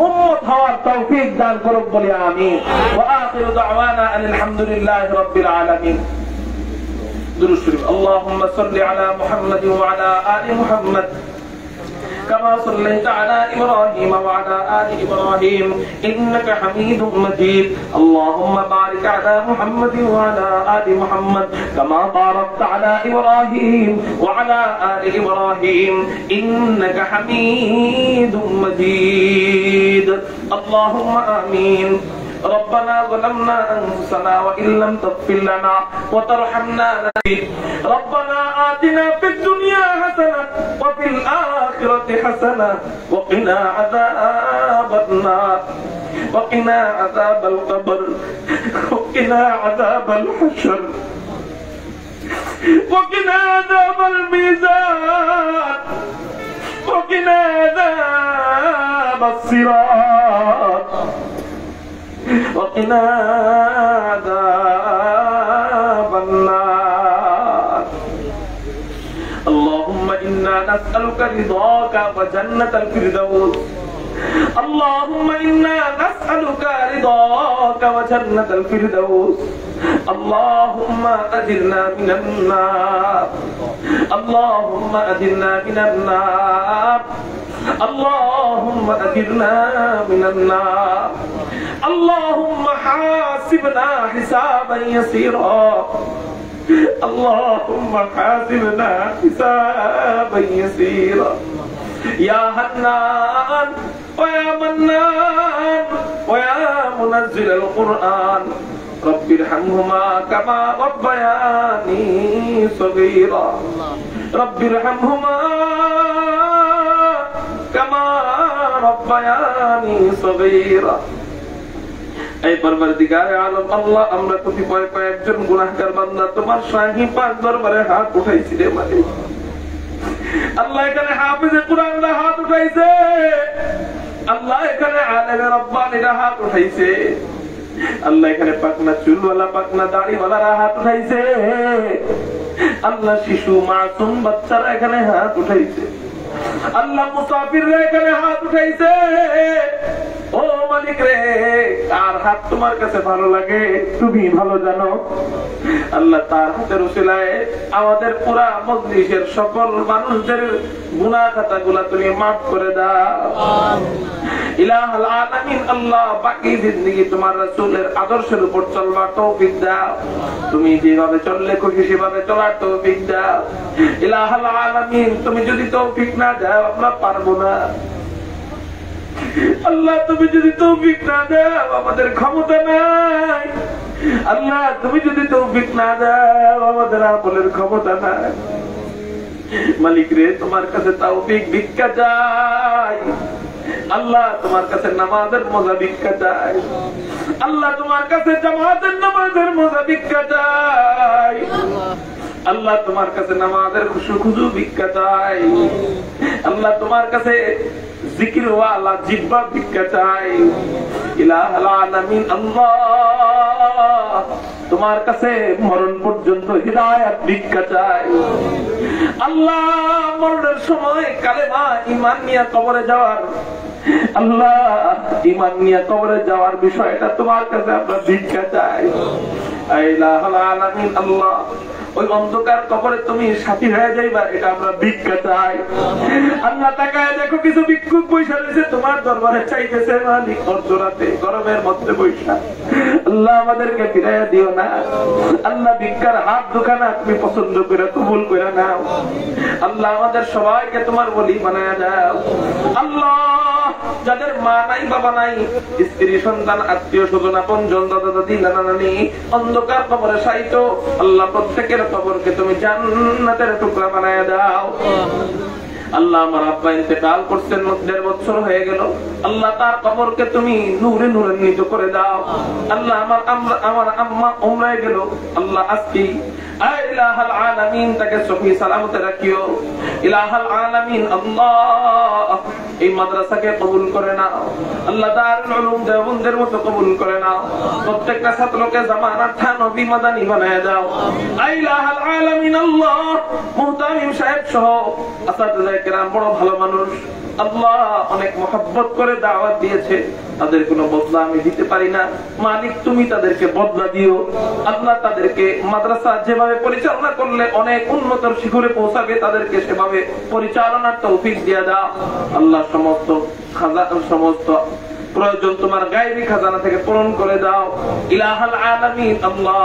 উম্মত হওয়ার তৌফিক দান করুক বলে আমিন। ওয়া আখিরু দাওয়ানা আলহামদুলিল্লাহি রাব্বিল আলামিন। দুরূদ শরীফ। আল্লাহুম্মা সাল্লি আলা মুহাম্মাদ ওয়া আলা আলি মুহাম্মাদ كما صليت على إبراهيم وعلى آل إبراهيم إنك حميد مجيد. اللهم بارك على محمد وعلى آل محمد كما باركت على إبراهيم وعلى آل إبراهيم إنك حميد مجيد. اللهم آمين. ربنا ظلمنا أنفسنا وإن لم تغفر لنا وترحمنا لنكن. ربنا آتنا في الدنيا حسنة وفي الآخرة حسنة وقنا عذاب النار وقنا عذاب القبر وقنا عذاب الحشر وقنا عذاب الميزان وقنا عذاب الصراط وقنا عذاب النار. اللهم إنا نسألك رضاك وجنة الفردوس. اللهم إنا نسألك رضاك وجنة الفردوس. اللهم أجرنا من النار. اللهم أجرنا من النار. اللهم أجرنا من النار. اللهم حاسبنا حسابا يسيرا. اللهم حاسبنا حسابا يسيرا. يا حنان ويا منان ويا منزل القرآن رب ارحمهما كما ربياني صغيرا. رب ارحمهما كما ربياني صغيرا. এই পরবর্তীকারে আলম আল্লাহ, আমরা কতিপয় কয়েকজন গুনাহগার বান্দা তোমার শাহী পাক দরবারে হাত উঠাইছি রে মালিক। আল্লাহ এখানে হাফেজে কুরআনরা হাত উঠাইছে, আল্লাহ এখানে আলেমে রব্বানিরা হাত উঠাইছে, আল্লাহ এখানে পাকনা চুলওয়ালা পাকনা দাড়িওয়ালারা হাত উঠাইছে, আল্লাহ শিশু মাসুম বাচ্চারা এখানে হাত উঠাইছে, আল্লাহ মুসাফিররা এখানে হাত উঠাইছে। ও মালিক রে, আর হাত তোমার কাছে ভালো লাগে তুমি ভালো জানো। আল্লাহ তার হাতের উসিলায় আমাদের পুরা মজলিসের সকল মানুষদের গুনাহ খাতাগুলা তুমি মাফ করে দাও। ইলাহুল আলামিন আল্লাহ, বাকি জিন্দেগি তোমার রাসূলের আদর্শের উপর চলবার তৌফিক দাও। তুমি যেভাবে চললে খুশি সেভাবে চলার তৌফিক দাও। ইলাহুল আলামিন, তুমি যদি তৌফিক না দাও আমরা পারবো না। আল্লাহ তুমি যদি তৌফিক না দাও আমাদের ক্ষমতা নাই। আল্লাহ তুমি যদি তৌফিক না দাও আমাদের আমলের ক্ষমতা নাই। মালিক রে তোমার কাছে তৌফিক ভিক্ষা চাই। আল্লাহ তোমার কাছে নামাজের মজা ভিক্ষা চাই। আল্লাহ তোমার কাছে জামাতের নামাজের মজা ভিক্ষা চাই। আল্লাহ তোমার কাছে নামাজের খুশু ভিক্ষা চাই। আল্লাহ তোমার কাছে জিকির ওয়ালা জিহ্বা ভিক্ষা চাই। ইলাহুল আলামিন আল্লাহ তোমার কাছে মরণ পর্যন্ত হিদায়াত ভিক্ষা চাই। আল্লাহ মরণের সময় কালেমা ঈমান নিয়ে কবরে যাওয়ার, আল্লাহ ঈমান নিয়ে কবরে যাওয়ার বিষয়টা তোমার কাছে আমরা ভিক্ষা চাই। ইলাহুল আলামিন আল্লাহ ওই অন্ধকার কবরে তুমি সাথী হয়ে যাইবা, এটা আমরা ভিক্ষা চাই। আল্লাহ তাকায় দেখো কিছু ভিক্ষুক পয়সা রয়েছে তোমার দরবারে চাইতেছে, মালিক অর্ধরাতে গরমের মধ্যে পয়সা। আল্লাহ আমাদেরকে ফিরাইয়া দিও না। আল্লাহ ভিক্ষার হাত দুখানা তুমি পছন্দ করে কবুল করে নাও। আল্লাহ আমাদের সবাইকে তোমার বলি বানায় দাও। আল্লাহ যাদের মা নাই বাবা নাই, স্ত্রী সন্তান আত্মীয় স্বজন আপনজন দাদা দাদি নানা নানি অন্ধকার কবরে শায়িত, আল্লাহ প্রত্যেকের কবরকে তুমি জান্নাতের টুকরা বানায় দাও। আল্লাহ আমার আব্বা ইন্তেকাল করছেন 1.5 বছর হয়ে গেল, আল্লাহ তার কবরকে তুমি নূরে নূরান্বিত করে দাও। আল্লাহ আমার আম্মা উমরায় গেল, আল্লাহ আজকে ইলাহুল আলামিন তাকে সহি সালামতে রাখিও। ইলাহুল আলামিন আল্লাহ এই মাদ্রাসাকে কবুল করে নাও। আল্লাহ দারুল উলুম দেওবন্দের মতো কবুল করে নাও। প্রত্যেকটা ছাত্রকে জামানার নবী মাদানী বানায় দাও। ইলাহুল আলামিন আল্লাহ মুহতামিম সাহেব সহ আসাতিজা কেরাম বড় ভালো মানুষ, আল্লাহ অনেক মহব্বত করে দাওয়াত দিয়েছে, তাদের কোনো বদলা আমি দিতে পারি না। মালিক তুমি তাদেরকে বদলা দিও। আল্লাহ তাদেরকে মাদ্রাসা যেভাবে পরিচালনা করলে অনেক উন্নতর শিখরে পৌঁছাবে, তাদেরকে সেভাবে পরিচালনার তৌফিক দিয়ে দাও। আল্লাহ সমস্ত প্রয়োজন তোমার গায়বী খাজানা থেকে পূরণ করে দাও। ইলাহুল আলামিন আল্লাহ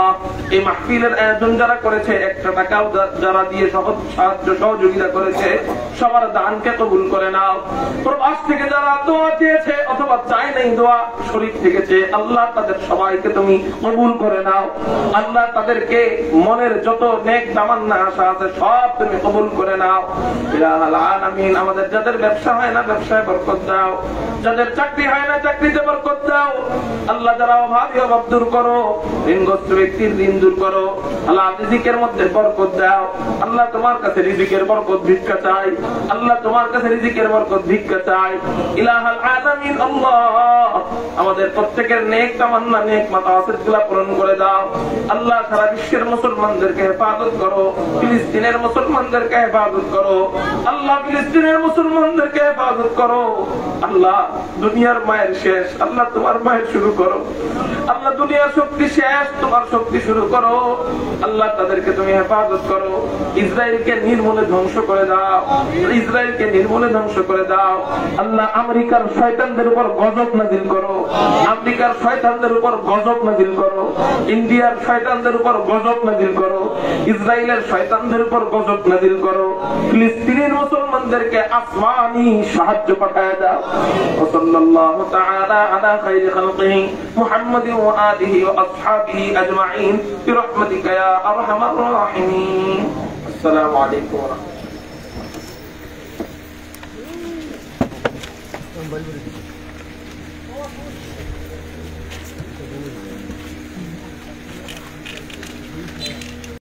এই মাহফিলের আয়োজন যারা করেছে, একটা টাকাও যারা দিয়ে সাহায্য সহযোগিতা করেছে, সবার দানকে কবুল করে নাও। প্রবাস থেকে যারা দোয়া দিয়েছে অথবা চাই নাই দোয়া শরীক থেকেছে, আল্লাহ তাদের সবাইকে তুমি কবুল করে নাও। আল্লাহ তাদেরকে মনের যত নেক তামান্না আশা আছে সব তুমি কবুল করে নাও। ইলাহুল আলামিন আমাদের যাদের ব্যবসা হয় না ব্যবসায় বরকত দাও, যাদের চাকরি হয় না চাকরিতে বরকত দাও। আল্লাহ যারা অভাবী অভাব দূর করো, ঋণগ্রস্ত ব্যক্তির ঋণ দূর করো। আল্লাহ রিজিকের মধ্যে বরকত দাও। আল্লাহ তোমার কাছে রিজিকের বরকত ভিক্ষা চাই। আল্লাহ তোমার কাছে রিজিকের বরকত ভিক্ষা চাই। ইলাহুল আলামিন আল্লাহ আমাদের প্রত্যেকের নেক তামান্না নেক মাকাসিদগুলো পূরণ করে দাও। আল্লাহ সারা বিশ্বের মুসলমানদেরকে হেফাজত করো, ফিলিস্তিনের মুসলমানদেরকে হেফাজত করো। আল্লাহ ফিলিস্তিনের মুসলমানদেরকে হেফাজত করো। আল্লাহ দুনিয়ার মায়ের শেষ, আল্লাহ তোমার মায়ের শুরু করো। আল্লাহ দুনিয়ার শক্তি শেষ, তোমার শক্তি শুরু করো। আল্লাহ তাদেরকে তুমি হেফাজত করো। ইসরায়েলকে নির্মূলে ধ্বংস করে দাও, ইসরায়েলকে নির্মূলে ধ্বংস করে দাও। আল্লাহ আমেরিকার শয়তানদের উপর গজব নাজিল করো, আমেরিকার শয়তানদের উপর গজব নাজিল করো, ইন্ডিয়ার শয়তানদের উপর গজব নাজিল করো, ইসরায়েলের শয়তানদের উপর গজব নাজিল করো। ফিলিস্তিনের মুসলমানদেরকে আসমানি সাহায্য পাঠায় দাও। সাল্লাল্লাহু তাআলা আলা খায়রি খালকিহি মুহাম্মাদিন ওয়া আলিহি ওয়া আসহাবিহি আজমাইন বিরহমাতিকা ইয়া আরহামার রাহিমিন। আসসালামু আলাইকুম ওয়া রাহমাতুল্লাহ।